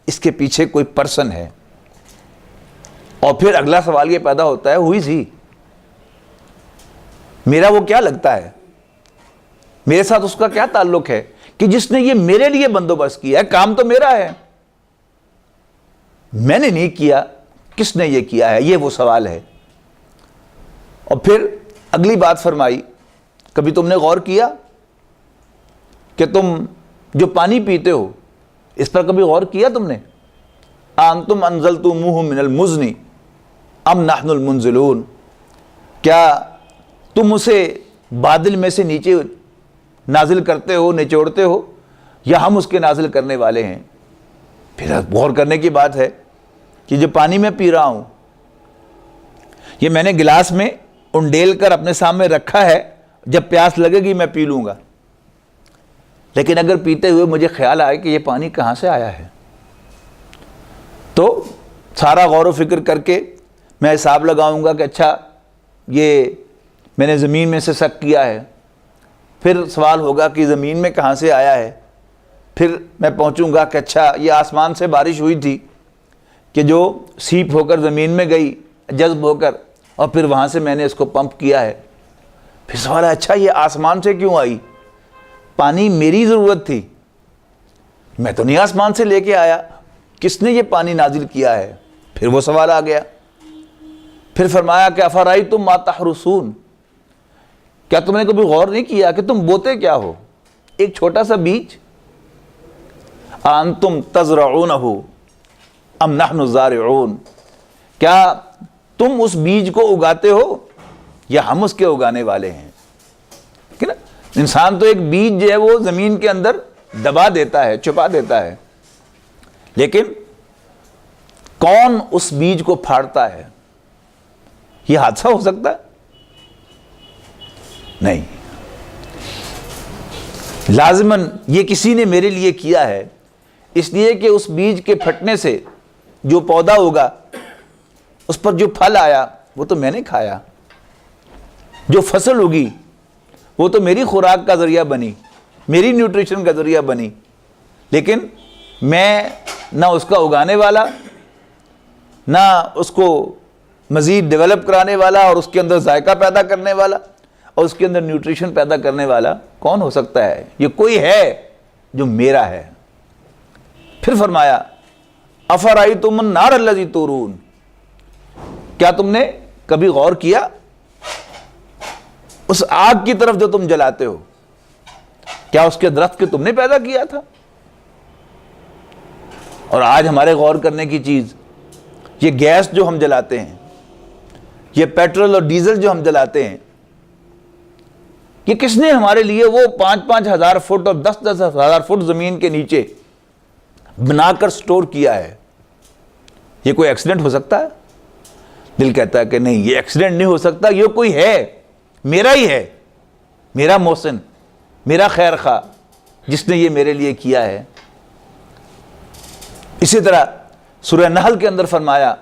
اس کے پیچھے کوئی پرسن ہے۔ اور پھر اگلا سوال یہ پیدا ہوتا ہے، ہوئی ہی، میرا وہ کیا لگتا ہے، میرے ساتھ اس کا کیا تعلق ہے کہ جس نے یہ میرے لیے بندوبست کیا ہے؟ کام تو میرا ہے، میں نے نہیں کیا، کس نے یہ کیا ہے؟ یہ وہ سوال ہے۔ اور پھر اگلی بات فرمائی، کبھی تم نے غور کیا کہ تم جو پانی پیتے ہو اس پر کبھی غور کیا تم نے؟ انتم انزلتموہ من المزن ام نحن المنزلون؟ کیا تم اسے بادل میں سے نیچے نازل کرتے ہو، نچوڑتے ہو، یا ہم اس کے نازل کرنے والے ہیں؟ پھر غور کرنے کی بات ہے کہ جو پانی میں پی رہا ہوں یہ میں نے گلاس میں انڈیل کر اپنے سامنے رکھا ہے، جب پیاس لگے گی میں پی لوں گا، لیکن اگر پیتے ہوئے مجھے خیال آئے کہ یہ پانی کہاں سے آیا ہے تو سارا غور و فکر کر کے میں حساب لگاؤں گا کہ اچھا یہ میں نے زمین میں سے سک کیا ہے، پھر سوال ہوگا کہ زمین میں کہاں سے آیا ہے، پھر میں پہنچوں گا کہ اچھا یہ آسمان سے بارش ہوئی تھی کہ جو سیپ ہو کر زمین میں گئی جذب ہو کر، اور پھر وہاں سے میں نے اس کو پمپ کیا ہے۔ پھر سوال ہے اچھا یہ آسمان سے کیوں آئی؟ پانی میری ضرورت تھی، میں تو نہیں آسمان سے لے کے آیا، کس نے یہ پانی نازل کیا ہے؟ پھر وہ سوال آ گیا۔ پھر فرمایا کہ افرأیتم ما تحرثون، کیا تم نے کبھی غور نہیں کیا کہ تم بوتے کیا ہو؟ ایک چھوٹا سا بیج، انتم تزرعونہ ام نحن الزارعون، کیا تم اس بیج کو اگاتے ہو یا ہم اس کے اگانے والے ہیں؟ کہ نا انسان تو ایک بیج جو ہے وہ زمین کے اندر دبا دیتا ہے، چھپا دیتا ہے، لیکن کون اس بیج کو پھاڑتا ہے؟ یہ حادثہ ہو سکتا ہے؟ نہیں، لازماً یہ کسی نے میرے لیے کیا ہے، اس لیے کہ اس بیج کے پھٹنے سے جو پودا ہوگا، اس پر جو پھل آیا وہ تو میں نے کھایا، جو فصل ہوگی وہ تو میری خوراک کا ذریعہ بنی، میری نیوٹریشن کا ذریعہ بنی، لیکن میں نہ اس کا اگانے والا، نہ اس کو مزید ڈیولپ کرانے والا اور اس کے اندر ذائقہ پیدا کرنے والا اور اس کے اندر نیوٹریشن پیدا کرنے والا کون ہو سکتا ہے؟ یہ کوئی ہے جو میرا ہے۔ پھر فرمایا افرأیتم النار الذی تورون، کیا تم نے کبھی غور کیا اس آگ کی طرف جو تم جلاتے ہو؟ کیا اس کے درخت کے تم نے پیدا کیا تھا؟ اور آج ہمارے غور کرنے کی چیز، یہ گیس جو ہم جلاتے ہیں، یہ پیٹرول اور ڈیزل جو ہم جلاتے ہیں، یہ کس نے ہمارے لیے وہ 5-5 ہزار فٹ اور 10-10 ہزار فٹ زمین کے نیچے بنا کر سٹور کیا ہے؟ یہ کوئی ایکسیڈنٹ ہو سکتا ہے؟ دل کہتا ہے کہ نہیں، یہ ایکسیڈنٹ نہیں ہو سکتا، یہ کوئی ہے، میرا ہی ہے، میرا محسن، میرا خیر خواہ، جس نے یہ میرے لیے کیا ہے۔ اسی طرح سورہ نحل کے اندر فرمایا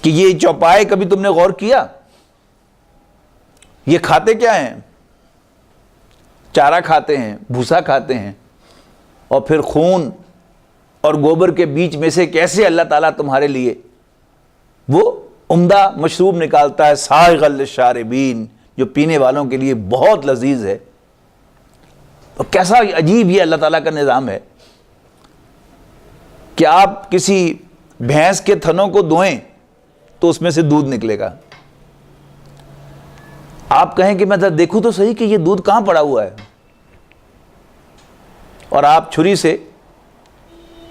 کہ یہ چوپائے کبھی تم نے غور کیا؟ یہ کھاتے کیا ہیں؟ چارہ کھاتے ہیں، بھوسا کھاتے ہیں، اور پھر خون اور گوبر کے بیچ میں سے کیسے اللہ تعالیٰ تمہارے لیے وہ عمدہ مشروب نکالتا ہے، سائغ للشاربین، جو پینے والوں کے لیے بہت لذیذ ہے۔ اور کیسا عجیب یہ اللہ تعالیٰ کا نظام ہے کہ آپ کسی بھینس کے تھنوں کو دھوئیں تو اس میں سے دودھ نکلے گا۔ آپ کہیں کہ میں دیکھوں تو صحیح کہ یہ دودھ کہاں پڑا ہوا ہے، اور آپ چھری سے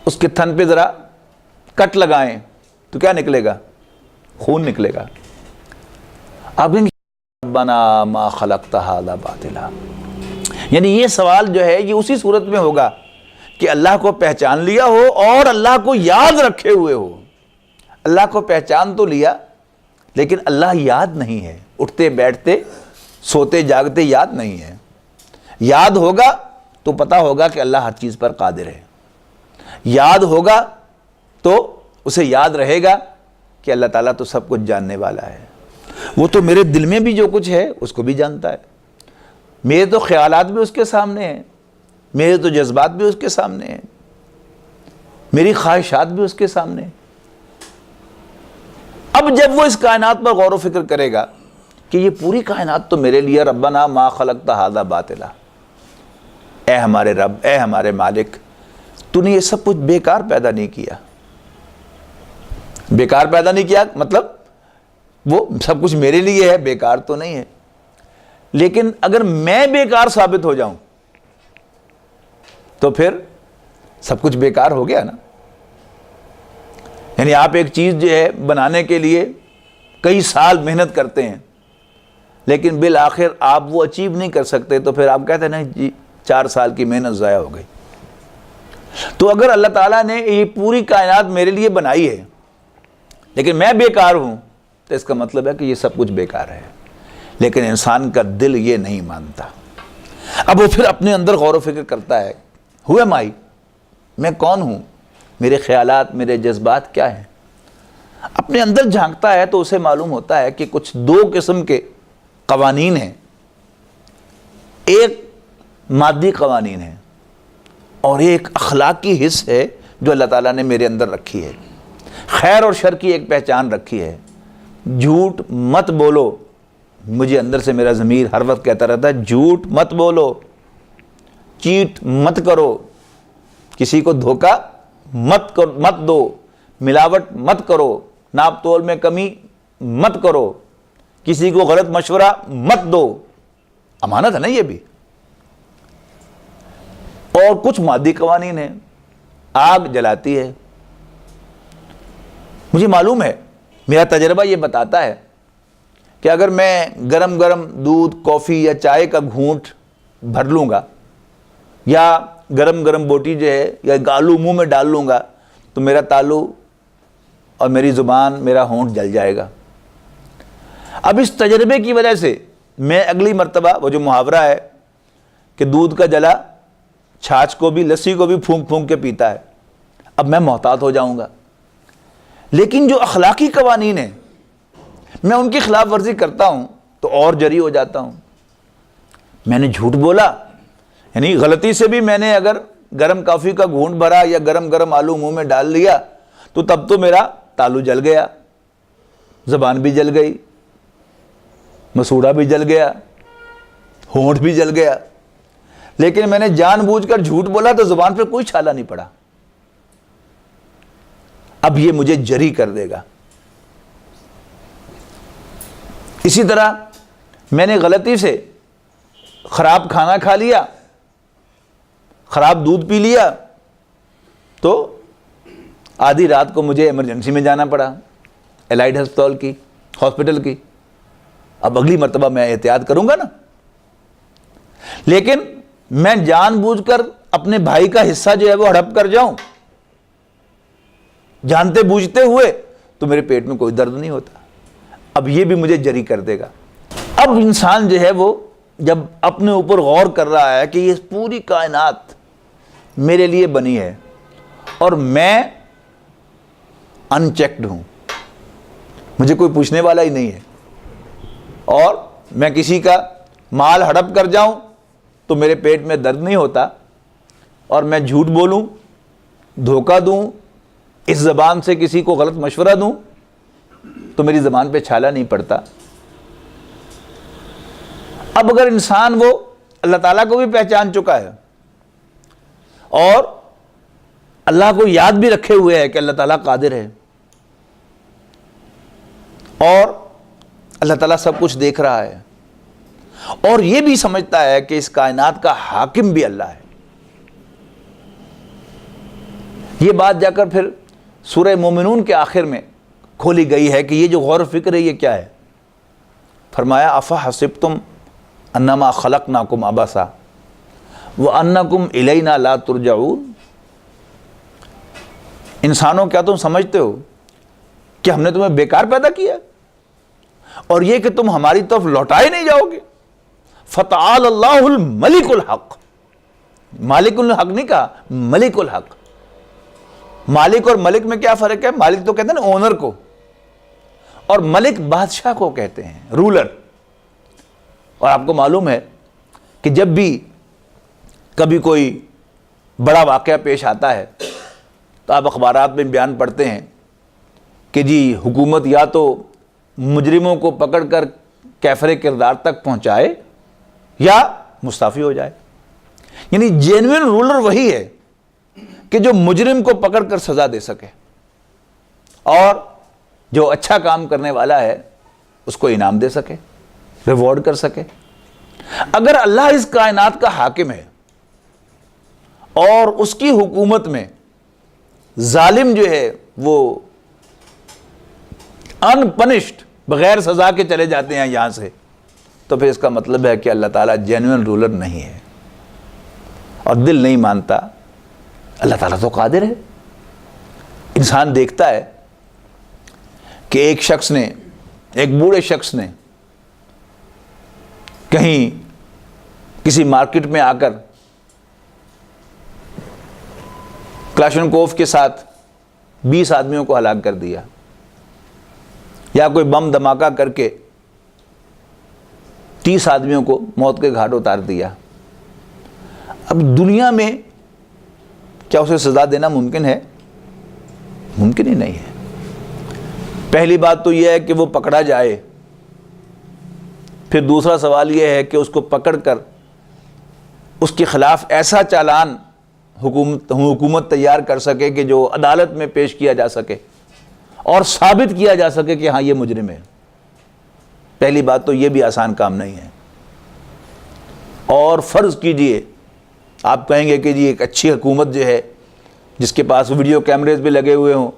اس کے تھن پہ ذرا کٹ لگائیں تو کیا نکلے گا؟ خون نکلے گا۔ آپ کہیں گے ربنا ما خلقت ھذا باطلا، یعنی یہ سوال جو ہے یہ اسی صورت میں ہوگا کہ اللہ کو پہچان لیا ہو اور اللہ کو یاد رکھے ہوئے ہو۔ اللہ کو پہچان تو لیا لیکن اللہ یاد نہیں ہے، اٹھتے بیٹھتے سوتے جاگتے یاد نہیں ہے۔ یاد ہوگا تو پتا ہوگا کہ اللہ ہر چیز پر قادر ہے، یاد ہوگا تو اسے یاد رہے گا کہ اللہ تعالیٰ تو سب کچھ جاننے والا ہے، وہ تو میرے دل میں بھی جو کچھ ہے اس کو بھی جانتا ہے، میرے تو خیالات بھی اس کے سامنے ہیں، میرے تو جذبات بھی اس کے سامنے ہیں، میری خواہشات بھی اس کے سامنے ہیں۔ اب جب وہ اس کائنات پر غور و فکر کرے گا کہ یہ پوری کائنات تو میرے لیے، ربنا ما خلقت ھذا باطلا، اے ہمارے رب، اے ہمارے مالک، تو نے یہ سب کچھ بیکار پیدا نہیں کیا۔ بیکار پیدا نہیں کیا مطلب وہ سب کچھ میرے لیے ہے، بیکار تو نہیں ہے، لیکن اگر میں بیکار ثابت ہو جاؤں تو پھر سب کچھ بیکار ہو گیا نا۔ یعنی آپ ایک چیز جو ہے بنانے کے لیے کئی سال محنت کرتے ہیں لیکن بالآخر آپ وہ اچیو نہیں کر سکتے، تو پھر آپ کہتے ہیں نہیں جی 4 سال کی محنت ضائع ہو گئی۔ تو اگر اللہ تعالیٰ نے یہ پوری کائنات میرے لیے بنائی ہے لیکن میں بیکار ہوں تو اس کا مطلب ہے کہ یہ سب کچھ بیکار ہے، لیکن انسان کا دل یہ نہیں مانتا۔ اب وہ پھر اپنے اندر غور و فکر کرتا ہے، ہو ایم آئی، میں کون ہوں، میرے خیالات، میرے جذبات کیا ہیں۔ اپنے اندر جھانکتا ہے تو اسے معلوم ہوتا ہے کہ کچھ 2 قسم کے قوانین ہیں، ایک مادی قوانین ہیں اور ایک اخلاقی حص ہے جو اللہ تعالیٰ نے میرے اندر رکھی ہے۔ خیر اور شر کی ایک پہچان رکھی ہے۔ جھوٹ مت بولو، مجھے اندر سے میرا ضمیر ہر وقت کہتا رہتا ہے جھوٹ مت بولو، چیٹ مت کرو، کسی کو دھوکہ مت دو، ملاوٹ مت کرو، ناپ تول میں کمی مت کرو، کسی کو غلط مشورہ مت دو۔ امانت ہے نا یہ بھی۔ اور کچھ مادی قوانین ہیں، آگ جلاتی ہے۔ مجھے معلوم ہے، میرا تجربہ یہ بتاتا ہے کہ اگر میں گرم گرم دودھ، کافی یا چائے کا گھونٹ بھر لوں گا، یا گرم گرم بوٹی جو ہے یا آلو منہ میں ڈال لوں گا تو میرا تالو اور میری زبان، میرا ہونٹ جل جائے گا۔ اب اس تجربے کی وجہ سے میں اگلی مرتبہ، وہ جو محاورہ ہے کہ دودھ کا جلا چھاچھ کو بھی، لسی کو بھی پھونک پھونک کے پیتا ہے، اب میں محتاط ہو جاؤں گا۔ لیکن جو اخلاقی قوانین ہیں میں ان کی خلاف ورزی کرتا ہوں تو اور جری ہو جاتا ہوں۔ میں نے جھوٹ بولا، یعنی غلطی سے بھی میں نے اگر گرم کافی کا گھونٹ بھرا یا گرم گرم آلو منہ میں ڈال لیا تو تب تو میرا تالو جل گیا، زبان بھی جل گئی، مسوڑا بھی جل گیا، ہونٹ بھی جل گیا۔ لیکن میں نے جان بوجھ کر جھوٹ بولا تو زبان پہ کوئی چھالا نہیں پڑا، اب یہ مجھے جری کر دے گا۔ اسی طرح میں نے غلطی سے خراب کھانا کھا لیا، خراب دودھ پی لیا تو آدھی رات کو مجھے ایمرجنسی میں جانا پڑا، الائڈ ہاسپٹل کی۔ اب اگلی مرتبہ میں احتیاط کروں گا نا۔ لیکن میں جان بوجھ کر اپنے بھائی کا حصہ جو ہے وہ ہڑپ کر جاؤں جانتے بوجھتے ہوئے تو میرے پیٹ میں کوئی درد نہیں ہوتا، اب یہ بھی مجھے جری کر دے گا۔ اب انسان جو ہے وہ جب اپنے اوپر غور کر رہا ہے کہ یہ پوری کائنات میرے لیے بنی ہے اور میں ان چیکڈ ہوں، مجھے کوئی پوچھنے والا ہی نہیں ہے، اور میں کسی کا مال ہڑپ کر جاؤں تو میرے پیٹ میں درد نہیں ہوتا، اور میں جھوٹ بولوں، دھوکہ دوں، اس زبان سے کسی کو غلط مشورہ دوں تو میری زبان پہ چھالا نہیں پڑتا۔ اب اگر انسان وہ اللہ تعالیٰ کو بھی پہچان چکا ہے اور اللہ کو یاد بھی رکھے ہوئے ہے کہ اللہ تعالیٰ قادر ہے اور اللہ تعالیٰ سب کچھ دیکھ رہا ہے، اور یہ بھی سمجھتا ہے کہ اس کائنات کا حاکم بھی اللہ ہے، یہ بات جا کر پھر سورہ مومنون کے آخر میں کھولی گئی ہے کہ یہ جو غور و فکر ہے یہ کیا ہے۔ فرمایا افحسبتم انما خلقناکم عبثا وانکم الینا لا ترجعون، انسانوں کیا تم سمجھتے ہو کہ ہم نے تمہیں بیکار پیدا کیا اور یہ کہ تم ہماری طرف لوٹائے نہیں جاؤ گے؟ فتعال اللہ الملک الحق، مالک الحق نہیں کہا، ملک الحق۔ مالک اور ملک میں کیا فرق ہے؟ مالک تو کہتے ہیں نا اونر کو، اور ملک بادشاہ کو کہتے ہیں، رولر۔ اور آپ کو معلوم ہے کہ جب بھی کبھی کوئی بڑا واقعہ پیش آتا ہے تو آپ اخبارات میں بیان پڑھتے ہیں کہ جی حکومت یا تو مجرموں کو پکڑ کر کیفر کردار تک پہنچائے یا مستعفی ہو جائے، یعنی جینوئن رولر وہی ہے کہ جو مجرم کو پکڑ کر سزا دے سکے اور جو اچھا کام کرنے والا ہے اس کو انعام دے سکے، ریوارڈ کر سکے۔ اگر اللہ اس کائنات کا حاکم ہے اور اس کی حکومت میں ظالم جو ہے وہ ان پنشڈ بغیر سزا کے چلے جاتے ہیں یہاں سے، تو پھر اس کا مطلب ہے کہ اللہ تعالیٰ جینوئن رولر نہیں ہے، اور دل نہیں مانتا اللہ تعالیٰ تو قادر ہے۔ انسان دیکھتا ہے کہ ایک شخص نے، ایک بوڑھے شخص نے کہیں کسی مارکیٹ میں آ کر کلاشنکوف کے ساتھ 20 آدمیوں کو ہلاک کر دیا، یا کوئی بم دھماکہ کر کے 30 آدمیوں کو موت کے گھاٹ اتار دیا۔ اب دنیا میں کیا اسے سزا دینا ممکن ہے؟ ممکن ہی نہیں ہے۔ پہلی بات تو یہ ہے کہ وہ پکڑا جائے، پھر دوسرا سوال یہ ہے کہ اس کو پکڑ کر اس کے خلاف ایسا چالان حکومت تیار کر سکے کہ جو عدالت میں پیش کیا جا سکے اور ثابت کیا جا سکے کہ ہاں یہ مجرم ہے۔ پہلی بات تو یہ بھی آسان کام نہیں ہے۔ اور فرض کیجئے آپ کہیں گے کہ جی ایک اچھی حکومت جو ہے جس کے پاس ویڈیو کیمریز بھی لگے ہوئے ہوں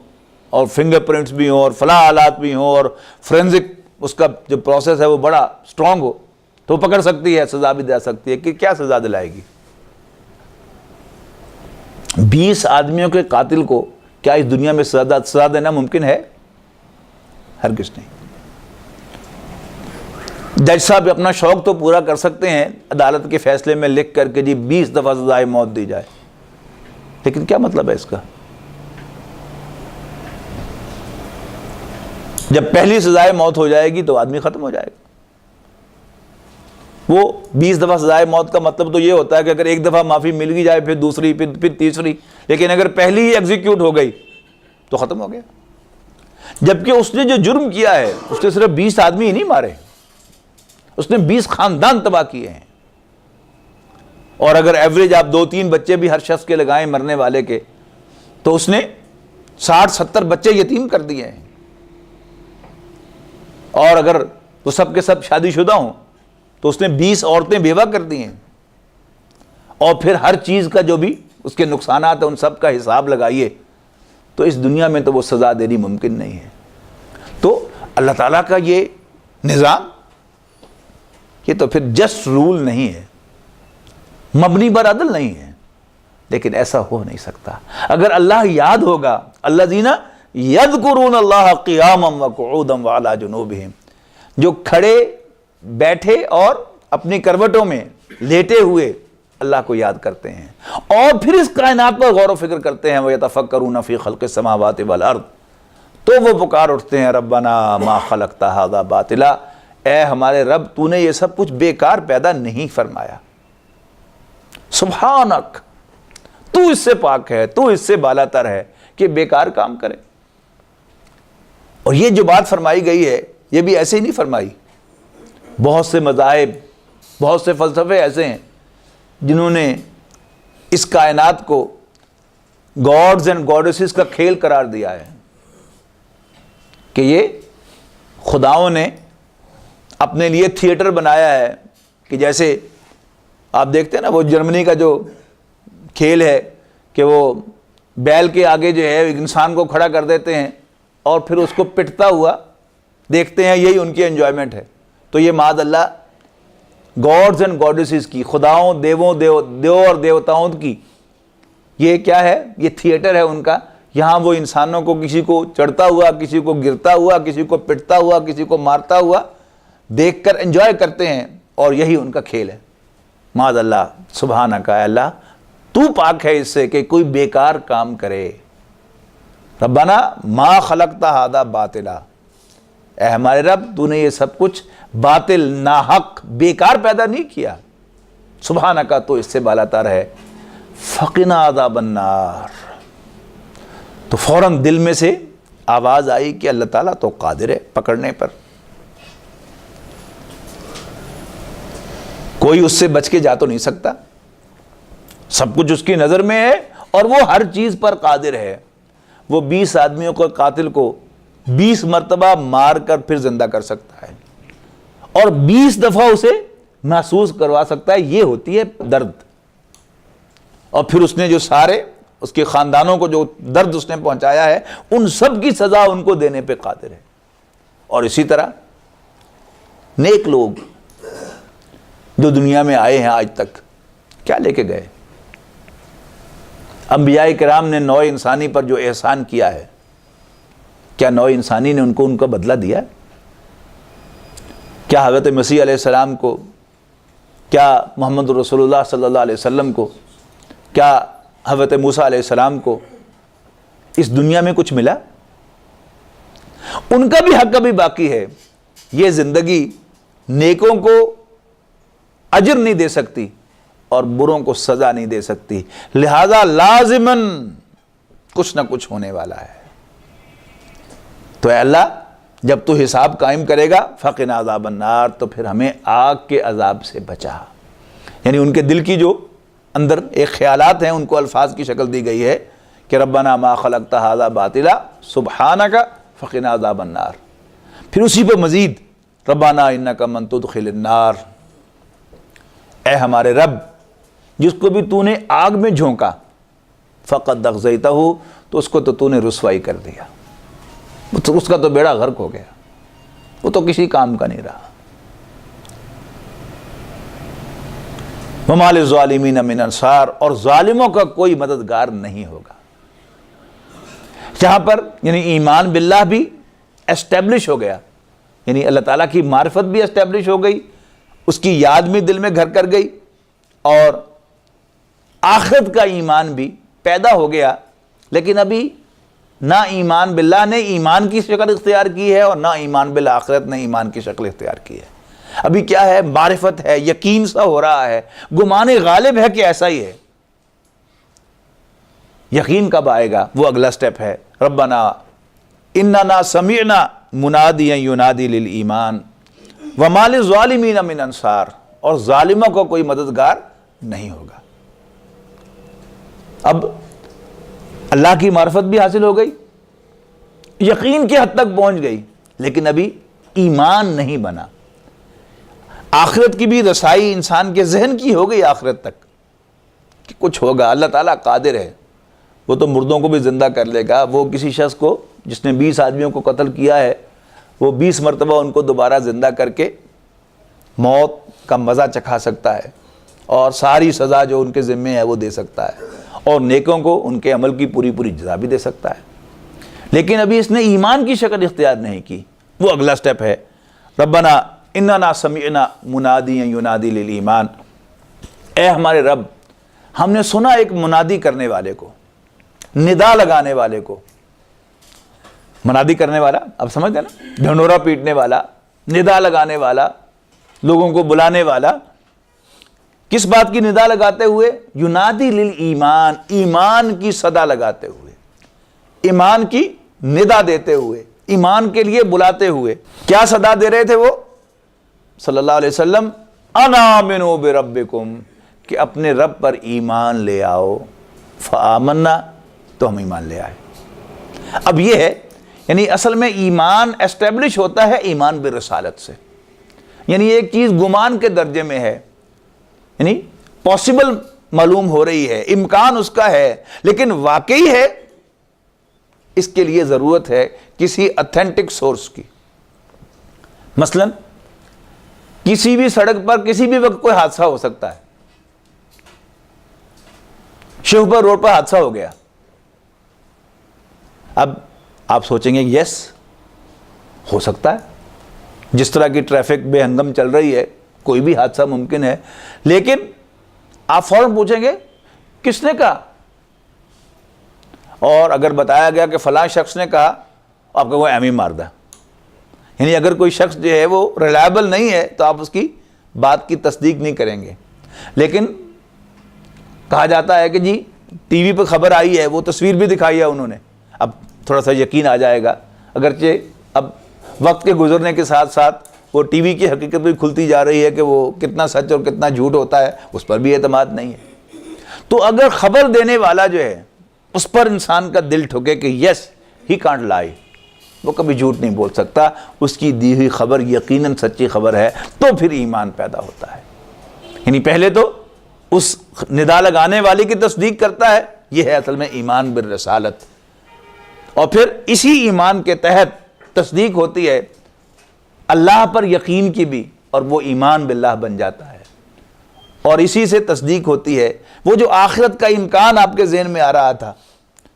اور فنگر پرنٹس بھی ہوں اور فلاں آلات بھی ہوں اور فورینزک اس کا جو پروسیس ہے وہ بڑا سٹرونگ ہو، تو وہ پکڑ سکتی ہے، سزا بھی دے سکتی ہے، کہ کیا سزا دلائے گی؟ 20 آدمیوں کے قاتل کو کیا اس دنیا میں سزا دینا ممکن ہے؟ ہرگز نہیں۔ جج صاحب اپنا شوق تو پورا کر سکتے ہیں عدالت کے فیصلے میں لکھ کر کے جی 20 دفعہ سزائے موت دی جائے، لیکن کیا مطلب ہے اس کا؟ جب پہلی سزائے موت ہو جائے گی تو آدمی ختم ہو جائے گا۔ وہ 20 دفعہ سزائے موت کا مطلب تو یہ ہوتا ہے کہ اگر ایک دفعہ معافی مل گئی جائے، پھر دوسری، پھر تیسری، لیکن اگر پہلی ہی ایگزیکیوٹ ہو گئی تو ختم ہو گیا۔ جبکہ اس نے جو جرم کیا ہے اس نے صرف 20 آدمی ہی نہیں مارے، اس نے 20 خاندان تباہ کیے ہیں۔ اور اگر ایوریج آپ 2-3 بچے بھی ہر شخص کے لگائیں مرنے والے کے، تو اس نے 60-70 بچے یتیم کر دیے ہیں۔ اور اگر وہ سب کے سب شادی شدہ ہوں تو اس نے 20 عورتیں بیوہ کر دی ہیں۔ اور پھر ہر چیز کا جو بھی اس کے نقصانات ہیں ان سب کا حساب لگائیے تو اس دنیا میں تو وہ سزا دینی ممکن نہیں ہے۔ تو اللہ تعالیٰ کا یہ نظام یہ تو پھر جسٹ رول نہیں ہے، مبنی بر عدل نہیں ہے، لیکن ایسا ہو نہیں سکتا۔ اگر اللہ یاد ہوگا، الذین یذکرون اللہ قیاما وقعودا وعلی جنوبہم، جو کھڑے بیٹھے اور اپنی کروٹوں میں لیٹے ہوئے اللہ کو یاد کرتے ہیں اور پھر اس کائنات پر غور و فکر کرتے ہیں، وَيَتَفَكَّرُونَ فِي خَلْقِ السَّمَاوَاتِ وَالْأَرْضِ، تو وہ پکار اٹھتے ہیں ربنا ما خلقت ھذا باطلا، اے ہمارے رب تو نے یہ سب کچھ بیکار پیدا نہیں فرمایا، سبحانک، تو اس سے پاک ہے، تو اس سے بالا تر ہے کہ بیکار کام کرے۔ اور یہ جو بات فرمائی گئی ہے یہ بھی ایسے ہی نہیں فرمائی۔ بہت سے مذاہب، بہت سے فلسفے ایسے ہیں جنہوں نے اس کائنات کو گاڈز اینڈ گاڈیسز کا کھیل قرار دیا ہے کہ یہ خداؤں نے اپنے لیے تھیٹر بنایا ہے، کہ جیسے آپ دیکھتے ہیں نا وہ جرمنی کا جو کھیل ہے کہ وہ بیل کے آگے جو ہے ایک انسان کو کھڑا کر دیتے ہیں اور پھر اس کو پٹتا ہوا دیکھتے ہیں، یہی ان کی انجوائمنٹ ہے۔ تو یہ معاذ اللہ گاڈز اینڈ گاڈیسز کی، خداؤں، دیو اور دیوتاؤں کی یہ کیا ہے؟ یہ تھیٹر ہے ان کا۔ یہاں وہ انسانوں کو کسی کو چڑھتا ہوا، کسی کو گرتا ہوا، کسی کو پٹتا ہوا، کسی کو مارتا ہوا دیکھ کر انجوائے کرتے ہیں، اور یہی ان کا کھیل ہے۔ معاذ اللہ، سبحانک اے اللہ، تو پاک ہے اس سے کہ کوئی بیکار کام کرے۔ ربنا ما خلقت ھذا باطلا، اے ہمارے رب تو نے یہ سب کچھ باطل، ناحق، بیکار پیدا نہیں کیا، سبحانک تو اس سے بالا تر ہے، فقنا عذاب النار۔ تو فوراً دل میں سے آواز آئی کہ اللہ تعالیٰ تو قادر ہے پکڑنے پر، کوئی اس سے بچ کے جا تو نہیں سکتا، سب کچھ اس کی نظر میں ہے اور وہ ہر چیز پر قادر ہے۔ وہ 20 آدمیوں کو، قاتل کو 20 مرتبہ مار کر پھر زندہ کر سکتا ہے اور 20 دفعہ اسے محسوس کروا سکتا ہے، یہ ہوتی ہے درد۔ اور پھر اس نے جو سارے اس کے خاندانوں کو جو درد اس نے پہنچایا ہے ان سب کی سزا ان کو دینے پہ قادر ہے۔ اور اسی طرح نیک لوگ جو دنیا میں آئے ہیں آج تک کیا لے کے گئے؟ انبیاء کرام نے نوع انسانی پر جو احسان کیا ہے، کیا نوع انسانی نے ان کو ان کا بدلہ دیا؟ کیا حضرت مسیح علیہ السلام کو، کیا محمد رسول اللہ صلی اللہ علیہ وسلم کو، کیا حضرت موسیٰ علیہ السلام کو اس دنیا میں کچھ ملا؟ ان کا بھی حق ابھی باقی ہے۔ یہ زندگی نیکوں کو اجر نہیں دے سکتی اور بروں کو سزا نہیں دے سکتی، لہذا لازماً کچھ نہ کچھ ہونے والا ہے۔ تو اے اللہ جب تو حساب قائم کرے گا فقنا عذاب النار، تو پھر ہمیں آگ کے عذاب سے بچا۔ یعنی ان کے دل کی جو اندر ایک خیالات ہیں ان کو الفاظ کی شکل دی گئی ہے کہ ربنا ما خلقت ھذا باطلا سبحانک فقنا عذاب النار۔ پھر اسی پہ مزید ربنا انک من تدخل النار، اے ہمارے رب جس کو بھی تو نے آگ میں جھونکا فقد اخزیتہ، تو اس کو تو نے رسوائی کر دیا، اس کا تو بیڑا غرق ہو گیا، وہ تو کسی کام کا نہیں رہا۔ وَمَا لِلظَّالِمِينَ مِنْ انصار، اور ظالموں کا کوئی مددگار نہیں ہوگا۔ یہاں پر یعنی ایمان باللہ بھی اسٹیبلش ہو گیا، یعنی اللہ تعالیٰ کی معرفت بھی اسٹیبلش ہو گئی، اس کی یاد بھی دل میں گھر کر گئی، اور آخرت کا ایمان بھی پیدا ہو گیا۔ لیکن ابھی نہ ایمان باللہ نے ایمان کی شکل اختیار کی ہے، اور نہ ایمان بالآخرت نے ایمان کی شکل اختیار کی ہے۔ ابھی کیا ہے؟ معرفت ہے، یقین سا ہو رہا ہے، گمان غالب ہے کہ ایسا ہی ہے۔ یقین کب آئے گا؟ وہ اگلا سٹیپ ہے، ربنا اننا سمعنا منادیا ینادی للایمان وما للظالمین من انصار، اور ظالموں کو کوئی مددگار نہیں ہوگا۔ اب اللہ کی معرفت بھی حاصل ہو گئی، یقین کی حد تک پہنچ گئی، لیکن ابھی ایمان نہیں بنا۔ آخرت کی بھی رسائی انسان کے ذہن کی ہو گئی آخرت تک کہ کچھ ہوگا، اللہ تعالیٰ قادر ہے، وہ تو مردوں کو بھی زندہ کر لے گا۔ وہ کسی شخص کو جس نے 20 آدمیوں کو قتل کیا ہے، وہ 20 مرتبہ ان کو دوبارہ زندہ کر کے موت کا مزہ چکھا سکتا ہے، اور ساری سزا جو ان کے ذمے ہے وہ دے سکتا ہے، اور نیکوں کو ان کے عمل کی پوری جزا بھی دے سکتا ہے۔ لیکن ابھی اس نے ایمان کی شکل اختیار نہیں کی، وہ اگلا سٹیپ ہے، ربنا اننا سمعنا منادیا ینادی للایمان، اے ہمارے رب، ہم نے سنا ایک منادی کرنے والے کو، ندا لگانے والے کو۔ منادی کرنے والا اب سمجھ گئے نا، ڈھنڈورا پیٹنے والا، ندا لگانے والا، لوگوں کو بلانے والا۔ کس بات کی ندا لگاتے ہوئے؟ ینادی للایمان، ایمان کی صدا لگاتے ہوئے، ایمان کی ندا دیتے ہوئے، ایمان کے لیے بلاتے ہوئے۔ کیا صدا دے رہے تھے وہ صلی اللہ علیہ وسلم؟ انا آمنوا بربکم، کہ اپنے رب پر ایمان لے آؤ، فآمنا، تو ہم ایمان لے آئے۔ اب یہ ہے، یعنی اصل میں ایمان اسٹیبلش ہوتا ہے ایمان برسالت سے، یعنی ایک چیز گمان کے درجے میں ہے، یعنی پاسبل معلوم ہو رہی ہے، امکان اس کا ہے، لیکن واقعی ہے، اس کے لیے ضرورت ہے کسی اتھینٹک سورس کی۔ مثلا کسی بھی سڑک پر کسی بھی وقت کوئی حادثہ ہو سکتا ہے، شیخوپور روڈ پر حادثہ ہو گیا۔ اب آپ سوچیں گے یس ہو سکتا ہے، جس طرح کی ٹریفک بے ہنگم چل رہی ہے، کوئی بھی حادثہ ممکن ہے، لیکن آپ فوراً پوچھیں گے کس نے کہا؟ اور اگر بتایا گیا کہ فلاں شخص نے کہا، آپ کو وہ ایم ہی مار دا، یعنی اگر کوئی شخص جو ہے وہ ریلائبل نہیں ہے تو آپ اس کی بات کی تصدیق نہیں کریں گے۔ لیکن کہا جاتا ہے کہ جی ٹی وی پہ خبر آئی ہے، وہ تصویر بھی دکھائی ہے انہوں نے، اب تھوڑا سا یقین آ جائے گا، اگرچہ اب وقت کے گزرنے کے ساتھ ساتھ وہ ٹی وی کی حقیقت بھی کھلتی جا رہی ہے کہ وہ کتنا سچ اور کتنا جھوٹ ہوتا ہے، اس پر بھی اعتماد نہیں ہے۔ تو اگر خبر دینے والا جو ہے اس پر انسان کا دل ٹھکے کہ یس ہی کانٹ لائی، وہ کبھی جھوٹ نہیں بول سکتا، اس کی دی ہوئی خبر یقیناً سچی خبر ہے، تو پھر ایمان پیدا ہوتا ہے۔ یعنی پہلے تو اس ندا لگانے والے کی تصدیق کرتا ہے، یہ ہے اصل میں ایمان بالرسالت، اور پھر اسی ایمان کے تحت تصدیق ہوتی ہے اللہ پر یقین کی بھی، اور وہ ایمان باللہ بن جاتا ہے، اور اسی سے تصدیق ہوتی ہے وہ جو آخرت کا امکان آپ کے ذہن میں آ رہا تھا،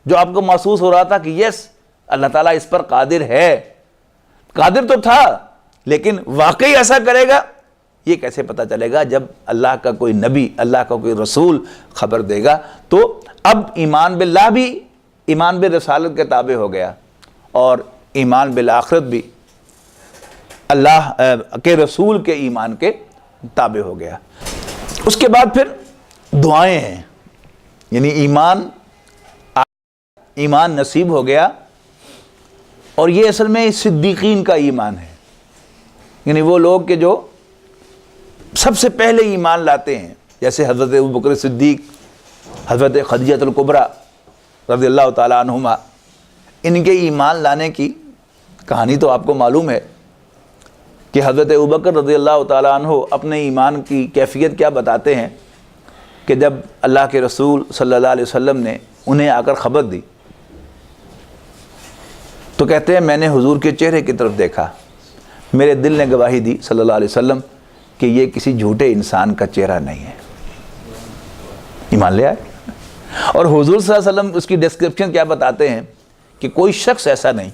جو آپ کو محسوس ہو رہا تھا کہ یس اللہ تعالیٰ اس پر قادر ہے، قادر تو تھا لیکن واقعی ایسا کرے گا، یہ کیسے پتہ چلے گا؟ جب اللہ کا کوئی نبی، اللہ کا کوئی رسول خبر دے گا۔ تو اب ایمان باللہ بھی ایمان بالرسالت کے تابع ہو گیا، اور ایمان بالآخرت بھی اللہ کے رسول کے ایمان کے تابع ہو گیا۔ اس کے بعد پھر دعائیں ہیں، یعنی ایمان نصیب ہو گیا، اور یہ اصل میں صدیقین کا ایمان ہے، یعنی وہ لوگ کہ جو سب سے پہلے ایمان لاتے ہیں، جیسے حضرت ابوبکر صدیق، حضرت خدیجہ الکبریٰ رضی اللہ تعالیٰ عنہما۔ ان کے ایمان لانے کی کہانی تو آپ کو معلوم ہے کہ حضرت ابوبکر رضی اللہ تعالیٰ عنہ اپنے ایمان کی کیفیت کیا بتاتے ہیں کہ جب اللہ کے رسول صلی اللہ علیہ وسلم نے انہیں آ کر خبر دی تو کہتے ہیں میں نے حضور کے چہرے کی طرف دیکھا، میرے دل نے گواہی دی صلی اللہ علیہ وسلم کہ یہ کسی جھوٹے انسان کا چہرہ نہیں ہے، ایمان لے آئے. اور حضور صلی اللہ علیہ وسلم اس کی ڈسکرپشن کیا بتاتے ہیں کہ کوئی شخص ایسا نہیں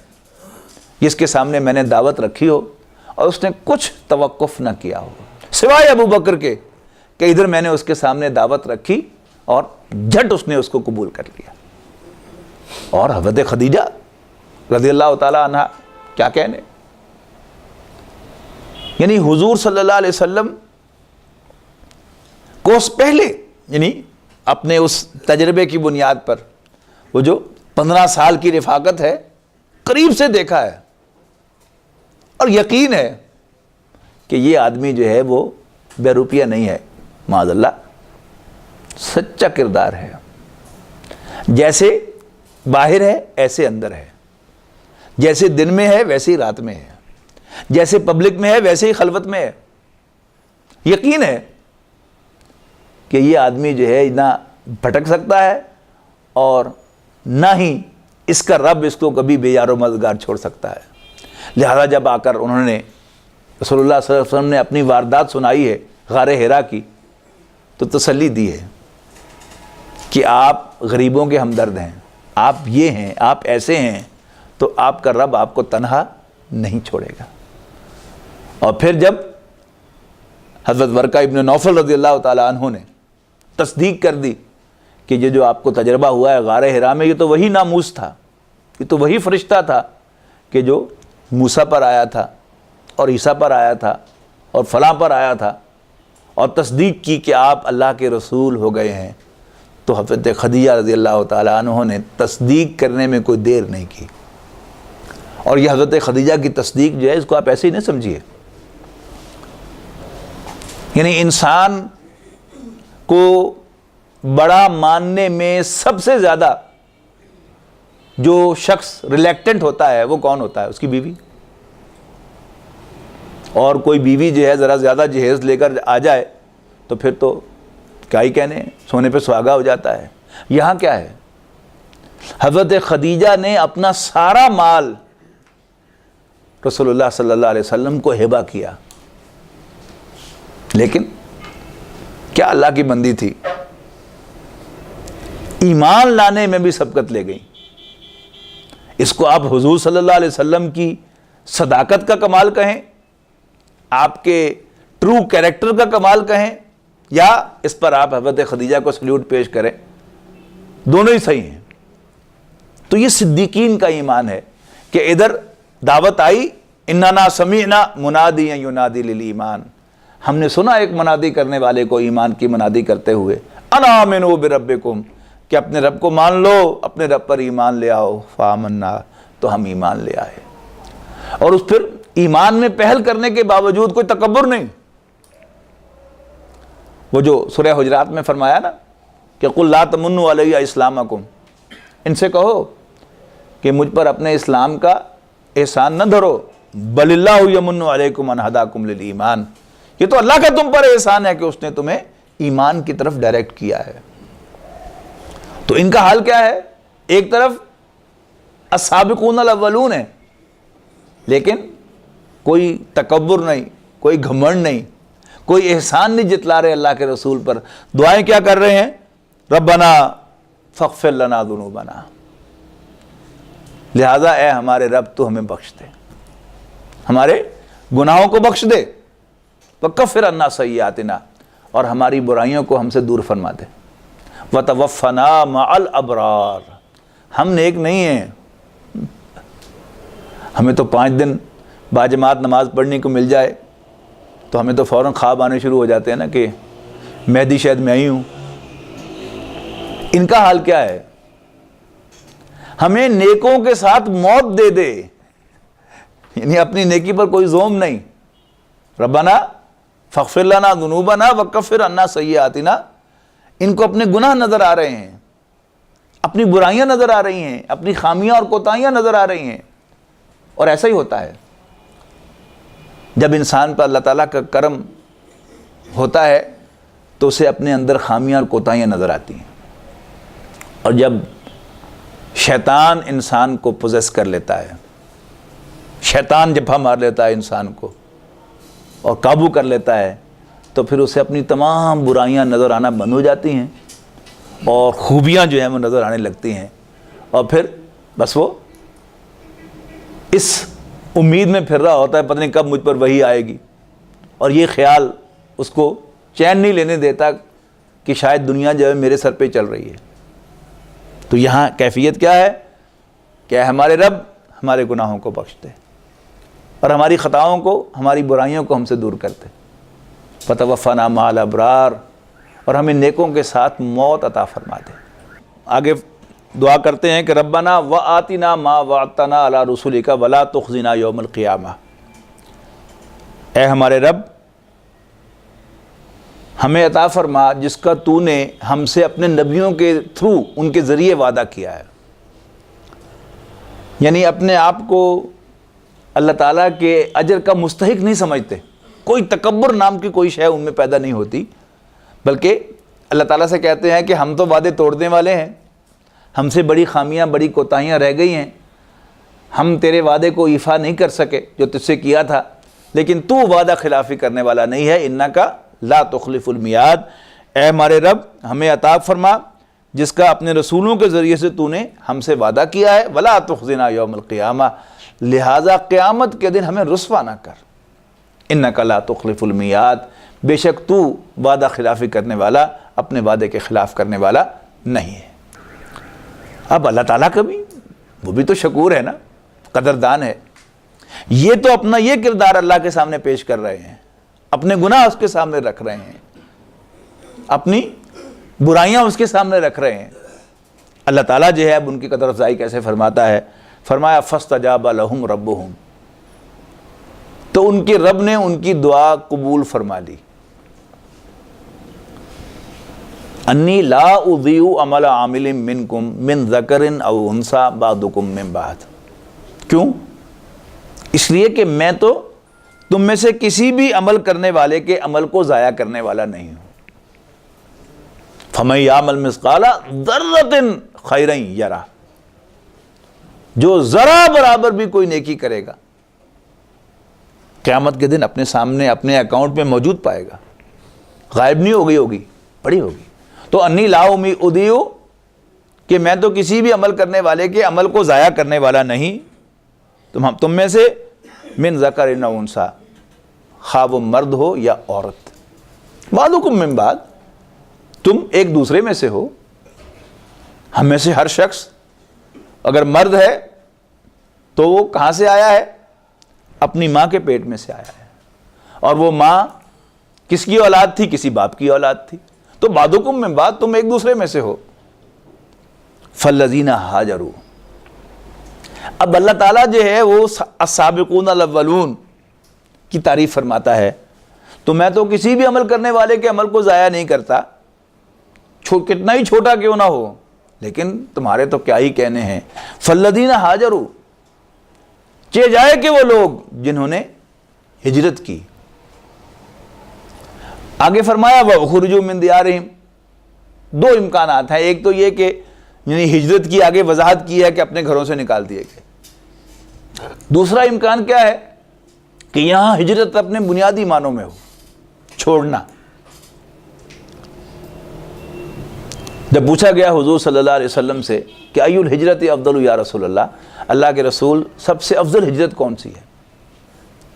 جس کے سامنے میں نے دعوت رکھی ہو اور اس نے کچھ توقف نہ کیا ہو سوائے ابو بکر کے کہ ادھر میں نے اس کے سامنے دعوت رکھی اور جھٹ اس نے اس کو قبول کر لیا. اور حضرت خدیجہ رضی اللہ تعالیٰ عنہ کیا کہنے. یعنی حضور صلی اللہ علیہ وسلم کو اس پہلے یعنی اپنے اس تجربے کی بنیاد پر وہ جو 15 سال کی رفاقت ہے قریب سے دیکھا ہے اور یقین ہے کہ یہ آدمی جو ہے وہ بے روپیہ نہیں ہے, معاذ اللہ, سچا کردار ہے. جیسے باہر ہے ایسے اندر ہے, جیسے دن میں ہے ویسے ہی رات میں ہے, جیسے پبلک میں ہے ویسے ہی خلوت میں ہے. یقین ہے کہ یہ آدمی جو ہے نہ بھٹک سکتا ہے اور نہ ہی اس کا رب اس کو کبھی بے یار و مددگار چھوڑ سکتا ہے. لہذا جب آ کر انہوں نے رسول اللہ صلی اللہ علیہ وسلم نے اپنی واردات سنائی ہے غار حرا کی تو تسلی دی ہے کہ آپ غریبوں کے ہمدرد ہیں, آپ یہ ہیں, آپ ایسے ہیں, تو آپ کا رب آپ کو تنہا نہیں چھوڑے گا. اور پھر جب حضرت ورقہ ابن نوفل رضی اللہ تعالیٰ عنہ نے تصدیق کر دی کہ یہ جو آپ کو تجربہ ہوا ہے غار حرا میں, یہ تو وہی ناموس تھا, یہ تو وہی فرشتہ تھا کہ جو موسیٰ پر آیا تھا اور عیسیٰ پر آیا تھا اور فلاں پر آیا تھا, اور تصدیق کی کہ آپ اللہ کے رسول ہو گئے ہیں, تو حضرت خدیجہ رضی اللہ تعالیٰ عنہ نے تصدیق کرنے میں کوئی دیر نہیں کی. اور یہ حضرت خدیجہ کی تصدیق جو ہے اس کو آپ ایسے ہی نہیں سمجھیے. یعنی انسان کو بڑا ماننے میں سب سے زیادہ جو شخص ریلیکٹنٹ ہوتا ہے وہ کون ہوتا ہے؟ اس کی بیوی. اور کوئی بیوی جو ہے ذرا زیادہ جہیز لے کر آ جائے تو پھر تو کیا ہی کہنے, سونے پہ سہاگا ہو جاتا ہے. یہاں کیا ہے, حضرت خدیجہ نے اپنا سارا مال رسول اللہ صلی اللہ علیہ وسلم کو ہبہ کیا, لیکن کیا اللہ کی بندی تھی, ایمان لانے میں بھی سبقت لے گئی. اس کو آپ حضور صلی اللہ علیہ وسلم کی صداقت کا کمال کہیں, آپ کے ٹرو کیریکٹر کا کمال کہیں, یا اس پر آپ حضرت خدیجہ کو سلیوٹ پیش کریں, دونوں ہی صحیح ہیں. تو یہ صدیقین کا ایمان ہے کہ ادھر دعوت آئی, اننا سمعنا منادیا ینادی للایمان, ہم نے سنا ایک منادی کرنے والے کو ایمان کی منادی کرتے ہوئے, انا آمنوا بربکم, کہ اپنے رب کو مان لو, اپنے رب پر ایمان لے آؤ, فآمنا, تو ہم ایمان لے آئے. اور اس پھر ایمان میں پہل کرنے کے باوجود کوئی تکبر نہیں. وہ جو سورہ حجرات میں فرمایا نا کہ قل لا تمنوا علی اسلامکم, ان سے کہو کہ مجھ پر اپنے اسلام کا احسان نہ دھرو, بل اللہ یمن علیکم ان ہداکم للایمان, یہ تو اللہ کا تم پر احسان ہے کہ اس نے تمہیں ایمان کی طرف ڈائریکٹ کیا ہے. تو ان کا حال کیا ہے, ایک طرف السابقون الاولون ہے, لیکن کوئی تکبر نہیں, کوئی گھمنڈ نہیں, کوئی احسان نہیں جتلا رہے اللہ کے رسول پر. دعائیں کیا کر رہے ہیں, ربنا فاغفر لنا ذنوبنا, لہذا اے ہمارے رب تو ہمیں بخش دے, ہمارے گناہوں کو بخش دے, وکفر عنا سیئاتنا, اور ہماری برائیوں کو ہم سے دور فرما دے, وتوفنا مع الابرار, ہم نیک نہیں ہیں, ہمیں تو 5 دن باجماعت نماز پڑھنے کو مل جائے تو ہمیں تو فوراً خواب آنے شروع ہو جاتے ہیں نا کہ مہدی شاید میں ہی ہوں. ان کا حال کیا ہے, ہمیں نیکوں کے ساتھ موت دے دے, یعنی اپنی نیکی پر کوئی زوم نہیں. ربنا فاغفر لنا ذنوبنا وکفر عنا سیئاتنا, ان کو اپنے گناہ نظر آ رہے ہیں, اپنی برائیاں نظر آ رہی ہیں, اپنی خامیاں اور کوتاہیاں نظر آ رہی ہیں. اور ایسا ہی ہوتا ہے جب انسان پر اللہ تعالیٰ کا کرم ہوتا ہے تو اسے اپنے اندر خامیاں اور کوتاہیاں نظر آتی ہیں. اور جب شیطان انسان کو پوزیس کر لیتا ہے, شیطان جبھا مار لیتا ہے انسان کو اور قابو کر لیتا ہے, تو پھر اسے اپنی تمام برائیاں نظر آنا بند ہو جاتی ہیں اور خوبیاں جو ہیں وہ نظر آنے لگتی ہیں، اور پھر بس وہ اس امید میں پھر رہا ہوتا ہے پتہ نہیں کب مجھ پر وحی آئے گی، اور یہ خیال اس کو چین نہیں لینے دیتا کہ شاید دنیا جو ہے میرے سر پہ چل رہی ہے۔ تو یہاں کیفیت کیا ہے کہ ہمارے رب ہمارے گناہوں کو بخش دے اور ہماری خطاؤں کو، ہماری برائیوں کو ہم سے دور کر دے، فتوفنا مع الابرار، اور ہمیں نیکوں کے ساتھ موت عطا فرما دے۔ آگے دعا کرتے ہیں کہ ربنا وآتنا ما وعدتنا علی رسولک ولا تخزنا یوم القیامہ، اے ہمارے رب ہمیں عطا فرما جس کا تو نے ہم سے اپنے نبیوں کے تھرو، ان کے ذریعے وعدہ کیا ہے، یعنی اپنے آپ کو اللہ تعالیٰ کے اجر کا مستحق نہیں سمجھتے، کوئی تکبر نام کی کوئی شے ان میں پیدا نہیں ہوتی، بلکہ اللہ تعالیٰ سے کہتے ہیں کہ ہم تو وعدے توڑنے والے ہیں، ہم سے بڑی خامیاں، بڑی کوتاہیاں رہ گئی ہیں، ہم تیرے وعدے کو ایفا نہیں کر سکے جو تجھ سے کیا تھا، لیکن تو وعدہ خلافی کرنے والا نہیں ہے، انکا لا تخلف المیعاد، اے ہمارے رب ہمیں عطا فرما جس کا اپنے رسولوں کے ذریعے سے تو نے ہم سے وعدہ کیا ہے، ولا تخزنا یوم القیامہ، لہٰذا قیامت کے دن ہمیں رسوا نہ کر، انکا لا تخلف المیعاد، بے شک تو وعدہ خلافی کرنے والا، اپنے وعدے کے خلاف کرنے والا نہیں ہے۔ اب اللہ تعالیٰ کا بھی، وہ بھی تو شکور ہے نا، قدردان ہے، یہ تو اپنا یہ کردار اللہ کے سامنے پیش کر رہے ہیں، اپنے گناہ اس کے سامنے رکھ رہے ہیں، اپنی برائیاں اس کے سامنے رکھ رہے ہیں۔ اللہ تعالیٰ جو ہے اب ان کی قدر افزائی کیسے فرماتا ہے، فرمایا فاستجاب لہم ربہم، تو ان کے رب نے ان کی دعا قبول فرما لی، انی لا اضیع عمل عامل منکم من ذکر او انثی بعضکم من بعض، کیوں؟ اس لیے کہ میں تو تم میں سے کسی بھی عمل کرنے والے کے عمل کو ضائع کرنے والا نہیں ہوں، فَمَن يَعْمَلْ مِثْقَالَ ذَرَّةٍ خَيْرًا يَرَهُ، جو ذرا برابر بھی کوئی نیکی کرے گا قیامت کے دن اپنے سامنے اپنے اکاؤنٹ میں موجود پائے گا، غائب نہیں ہوگی پڑی ہوگی۔ تو انی لا اضیع، کہ میں تو کسی بھی عمل کرنے والے کے عمل کو ضائع کرنے والا نہیں، تم میں سے من ذکر او انثی، خواہ وہ مرد ہو یا عورت، بعضکم من بعض، تم ایک دوسرے میں سے ہو، ہم میں سے ہر شخص اگر مرد ہے تو وہ کہاں سے آیا ہے؟ اپنی ماں کے پیٹ میں سے آیا ہے، اور وہ ماں کس کی اولاد تھی؟ کسی باپ کی اولاد تھی، تو بعضکم من بعض، تم ایک دوسرے میں سے ہو۔ فالذین ہاجروا، اب اللہ تعالیٰ جو ہے وہ السابقون الاولون کی تعریف فرماتا ہے، تو میں تو کسی بھی عمل کرنے والے کے عمل کو ضائع نہیں کرتا، کتنا ہی چھوٹا کیوں نہ ہو، لیکن تمہارے تو کیا ہی کہنے ہیں۔ فالذین ہاجروا، چہ جائے کہ وہ لوگ جنہوں نے ہجرت کی۔ آگے فرمایا وَأُخْرِجُوا مِن دِيَارِهِمْ، دو امکانات ہیں، ایک تو یہ کہ یعنی ہجرت کی آگے وضاحت کی ہے کہ اپنے گھروں سے نکال دیے گئے، دوسرا امکان کیا ہے کہ یہاں ہجرت اپنے بنیادی معنوں میں ہو، چھوڑنا۔ جب پوچھا گیا حضور صلی اللہ علیہ وسلم سے کہ ای الحجرت افضل یا رسول اللہ کے رسول سب سے افضل ہجرت کون سی ہے،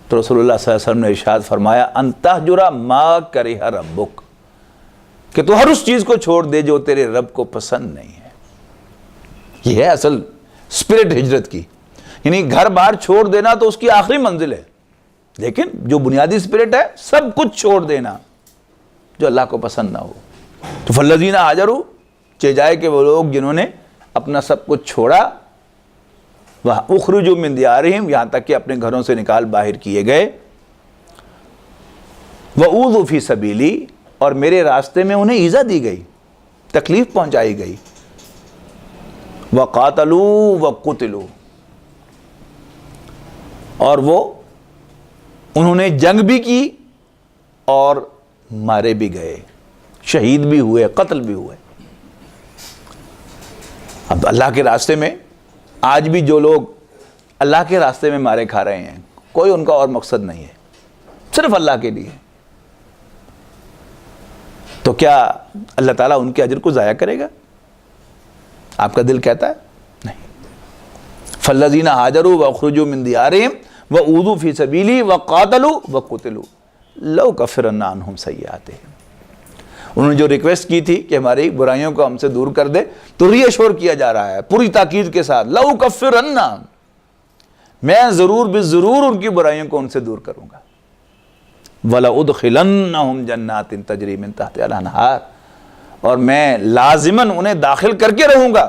تو رسول اللہ صلی اللہ علیہ وسلم نے ارشاد فرمایا ان تہجر ما کرہ ربک، کہ تو ہر اس چیز کو چھوڑ دے جو تیرے رب کو پسند نہیں ہے۔ یہ ہے اصل اسپرٹ ہجرت کی، یعنی گھر بار چھوڑ دینا تو اس کی آخری منزل ہے، لیکن جو بنیادی اسپرٹ ہے سب کچھ چھوڑ دینا جو اللہ کو پسند نہ ہو۔ تو فالذین ہاجروا، چہ جائے کہ وہ لوگ جنہوں نے اپنا سب کچھ چھوڑا، وَأُخْرِجُوا مِن دِيَارِهِمْ، یہاں تک کہ اپنے گھروں سے نکال باہر کیے گئے، وَأُوذُوا فِي سَبِيلِي، اور میرے راستے میں انہیں ایذا دی گئی، تکلیف پہنچائی گئی، وَقَاتَلُوا وَقُتِلُوا، اور وہ انہوں نے جنگ بھی کی اور مارے بھی گئے، شہید بھی ہوئے، قتل بھی ہوئے۔ اب اللہ کے راستے میں آج بھی جو لوگ اللہ کے راستے میں مارے کھا رہے ہیں، کوئی ان کا اور مقصد نہیں ہے، صرف اللہ کے لیے۔ تو کیا اللہ تعالیٰ ان کے اجر کو ضائع کرے گا؟ آپ کا دل کہتا ہے نہیں۔ فالذین ہاجروا واخرجوا من دیارہم واوذوا فی سبیلی وقاتلوا وقتلوا لأکفرن عنہم سیئاتہم۔ انہوں نے جو ریکویسٹ کی تھی کہ ہماری برائیوں کو ہم سے دور کر دے، تو ری ایشور کیا جا رہا ہے پوری تاکید کے ساتھ، لأکفرن، میں ضرور بالضرور ان کی برائیوں کو ان سے دور کروں گا، وَلَأُدْخِلَنَّهُمْ جَنَّاتٍ تَجْرِي مِن تَحْتِهَا الْأَنْهَارُ، اور میں لازماً انہیں داخل کر کے رہوں گا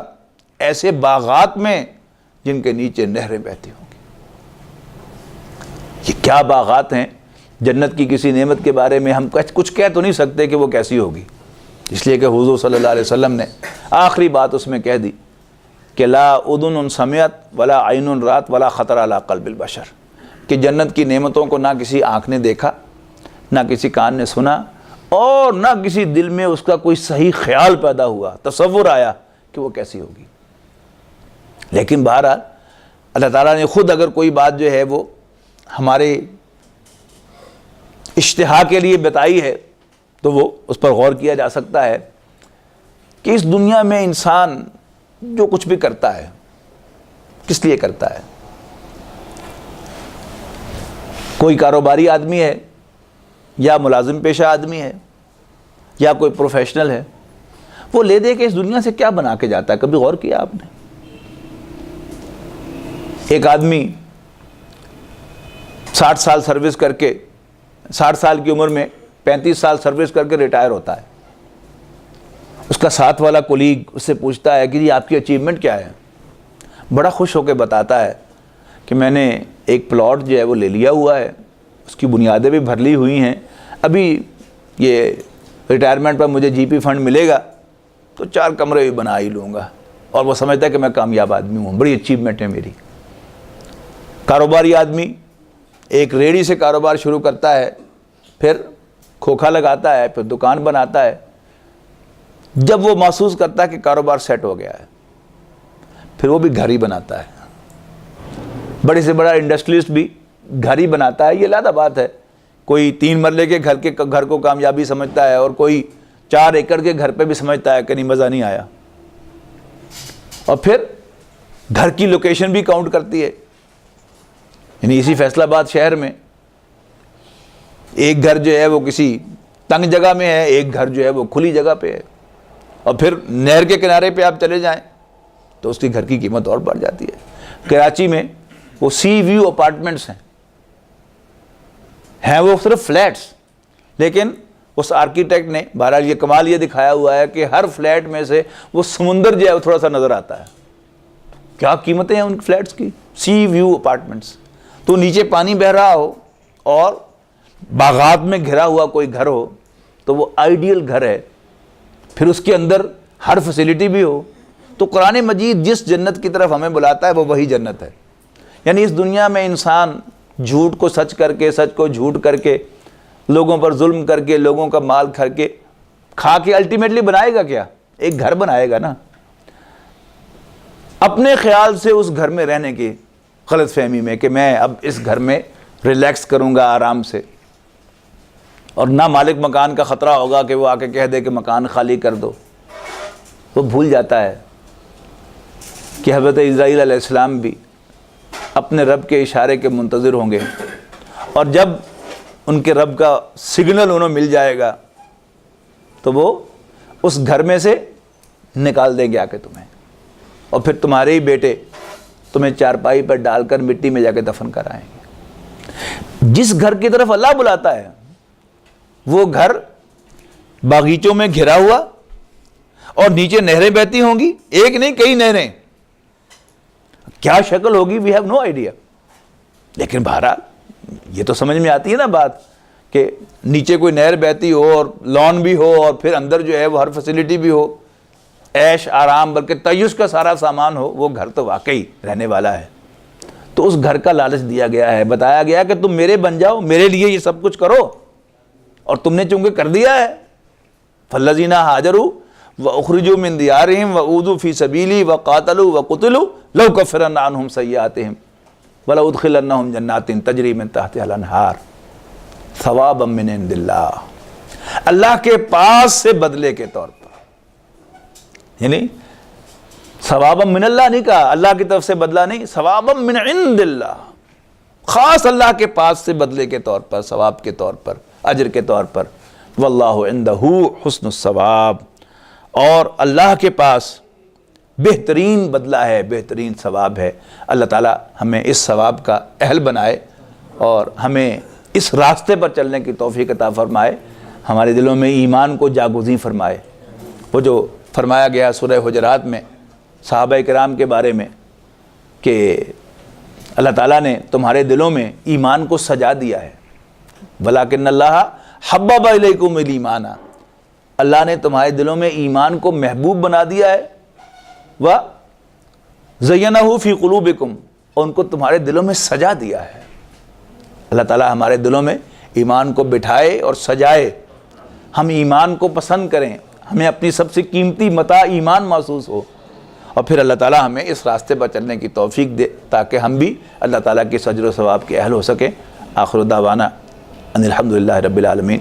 ایسے باغات میں جن کے نیچے نہریں بہتی ہوں گی۔ یہ کیا باغات ہیں؟ جنت کی کسی نعمت کے بارے میں ہم کچھ کہہ تو نہیں سکتے کہ وہ کیسی ہوگی، اس لیے کہ حضور صلی اللہ علیہ وسلم نے آخری بات اس میں کہہ دی کہ لا اذن سمعت ولا عین رات ولا خطر علی قلب البشر، کہ جنت کی نعمتوں کو نہ کسی آنکھ نے دیکھا، نہ کسی کان نے سنا، اور نہ کسی دل میں اس کا کوئی صحیح خیال پیدا ہوا، تصور آیا کہ وہ کیسی ہوگی۔ لیکن بہرحال اللہ تعالیٰ نے خود اگر کوئی بات جو ہے وہ ہمارے اشتہا کے لیے بتائی ہے تو وہ اس پر غور کیا جا سکتا ہے کہ اس دنیا میں انسان جو کچھ بھی کرتا ہے کس لیے کرتا ہے۔ کوئی کاروباری آدمی ہے یا ملازم پیشہ آدمی ہے یا کوئی پروفیشنل ہے، وہ لے دے کہ اس دنیا سے کیا بنا کے جاتا ہے، کبھی غور کیا آپ نے؟ ایک آدمی 60 سال سروس کر کے 60 سال کی عمر میں 35 سال سروس کر کے ریٹائر ہوتا ہے، اس کا ساتھ والا کولیگ اس سے پوچھتا ہے کہ جی آپ کی اچیومنٹ کیا ہے؟ بڑا خوش ہو کے بتاتا ہے کہ میں نے ایک پلاٹ جو ہے وہ لے لیا ہوا ہے، اس کی بنیادیں بھی بھر لی ہوئی ہیں، ابھی یہ ریٹائرمنٹ پر مجھے جی پی فنڈ ملے گا تو 4 کمرے بھی بنا ہی لوں گا، اور وہ سمجھتا ہے کہ میں کامیاب آدمی ہوں، بڑی اچیومنٹ ہے میری۔ کاروباری آدمی ایک ریڑھی سے کاروبار شروع کرتا ہے، پھر کھوکھا لگاتا ہے، پھر دکان بناتا ہے، جب وہ محسوس کرتا ہے کہ کاروبار سیٹ ہو گیا ہے پھر وہ بھی گھر ہی بناتا ہے۔ بڑے سے بڑا انڈسٹریلسٹ بھی گھر ہی بناتا ہے، یہ علیحدہ بات ہے، کوئی 3 مرلے کے گھر کو کامیابی سمجھتا ہے اور کوئی 4 ایکڑ کے گھر پہ بھی سمجھتا ہے کہ نہیں مزہ نہیں آیا، اور پھر گھر کی لوکیشن بھی کاؤنٹ کرتی ہے، یعنی اسی فیصل آباد شہر میں ایک گھر جو ہے وہ کسی تنگ جگہ میں ہے، ایک گھر جو ہے وہ کھلی جگہ پہ ہے، اور پھر نہر کے کنارے پہ آپ چلے جائیں تو اس کی گھر کی قیمت اور بڑھ جاتی ہے۔ کراچی میں وہ سی ویو اپارٹمنٹس ہیں وہ صرف فلیٹس، لیکن اس آرکیٹیکٹ نے بہرحال یہ کمال یہ دکھایا ہوا ہے کہ ہر فلیٹ میں سے وہ سمندر جو ہے وہ تھوڑا سا نظر آتا ہے۔ کیا قیمتیں ہیں ان فلیٹس کی، سی ویو اپارٹمنٹس، تو نیچے پانی بہہ رہا ہو اور باغات میں گھرا ہوا کوئی گھر ہو تو وہ آئیڈیل گھر ہے، پھر اس کے اندر ہر فیسلٹی بھی ہو۔ تو قرآن مجید جس جنت کی طرف ہمیں بلاتا ہے وہ وہی جنت ہے۔ یعنی اس دنیا میں انسان جھوٹ کو سچ کر کے، سچ کو جھوٹ کر کے، لوگوں پر ظلم کر کے، لوگوں کا مال کھا کے الٹیمیٹلی بنائے گا کیا؟ ایک گھر بنائے گا نا، اپنے خیال سے اس گھر میں رہنے کی غلط فہمی میں کہ میں اب اس گھر میں ریلیکس کروں گا آرام سے، اور نہ مالک مکان کا خطرہ ہوگا کہ وہ آ کے کہہ دے کہ مکان خالی کر دو۔ وہ بھول جاتا ہے کہ حضرت اسرائیل علیہ السلام بھی اپنے رب کے اشارے کے منتظر ہوں گے، اور جب ان کے رب کا سگنل انہیں مل جائے گا تو وہ اس گھر میں سے نکال دیں گے آ کے تمہیں، اور پھر تمہارے ہی بیٹے تمہیں چارپائی پر ڈال کر مٹی میں جا کے دفن کرائیں گے۔ جس گھر کی طرف اللہ بلاتا ہے وہ گھر باغیچوں میں گھرا ہوا اور نیچے نہریں بہتی ہوں گی، ایک نہیں کئی نہریں، کیا شکل ہوگی وی ہیو نو آئیڈیا، لیکن بہرحال یہ تو سمجھ میں آتی ہے نا بات کہ نیچے کوئی نہر بہتی ہو اور لان بھی ہو اور پھر اندر جو ہے وہ ہر فیسلٹی بھی ہو، عیش آرام بلکہ تعیش کا سارا سامان ہو، وہ گھر تو واقعی رہنے والا ہے۔ تو اس گھر کا لالچ دیا گیا ہے، بتایا گیا کہ تم میرے بن جاؤ، میرے لیے یہ سب کچھ کرو، اور تم نے چونکہ کر دیا ہے۔ فالذین ہاجروا واخرجوا من دیارہم واوذوا فی سبیلی وقاتلوا وقتلوا لأکفرن عنہم سیئاتہم ولأدخلنہم جنات تجری من تحتہا الانہار ثوابا من عند اللہ۔ اللہ کے پاس سے بدلے کے طور پر، یعنی ثوابا من اللہ نہیں کہا، اللہ کی طرف سے بدلہ نہیں، ثوابا من عند اللہ، خاص اللہ کے پاس سے بدلے کے طور پر، ثواب کے طور پر، اجر کے طور پر۔ واللہ عندہ حسن الثواب، اور اللہ کے پاس بہترین بدلہ ہے، بہترین ثواب ہے۔ اللہ تعالیٰ ہمیں اس ثواب کا اہل بنائے اور ہمیں اس راستے پر چلنے کی توفیق عطا فرمائے، ہمارے دلوں میں ایمان کو جاگزیں فرمائے۔ وہ جو فرمایا گیا سورہ حجرات میں صحابہ کرام کے بارے میں کہ اللہ تعالیٰ نے تمہارے دلوں میں ایمان کو سجا دیا ہے، وَلَٰكِنَّ اللَّهَ حَبَّبَ إِلَيْكُمُ الْإِيمَانَ، اللہ نے تمہارے دلوں میں ایمان کو محبوب بنا دیا ہے، وَزَيَّنَهُ فِي قُلُوبِكُمْ، اور ان کو تمہارے دلوں میں سجا دیا ہے۔ اللہ تعالیٰ ہمارے دلوں میں ایمان کو بٹھائے اور سجائے، ہم ایمان کو پسند کریں، ہمیں اپنی سب سے قیمتی متاع ایمان محسوس ہو، اور پھر اللہ تعالیٰ ہمیں اس راستے پر چلنے کی توفیق دے تاکہ ہم بھی اللہ تعالیٰ کے اجر و ثواب کے اہل ہو سکیں۔ آخر دعوانا ان الحمدللہ رب العالمین۔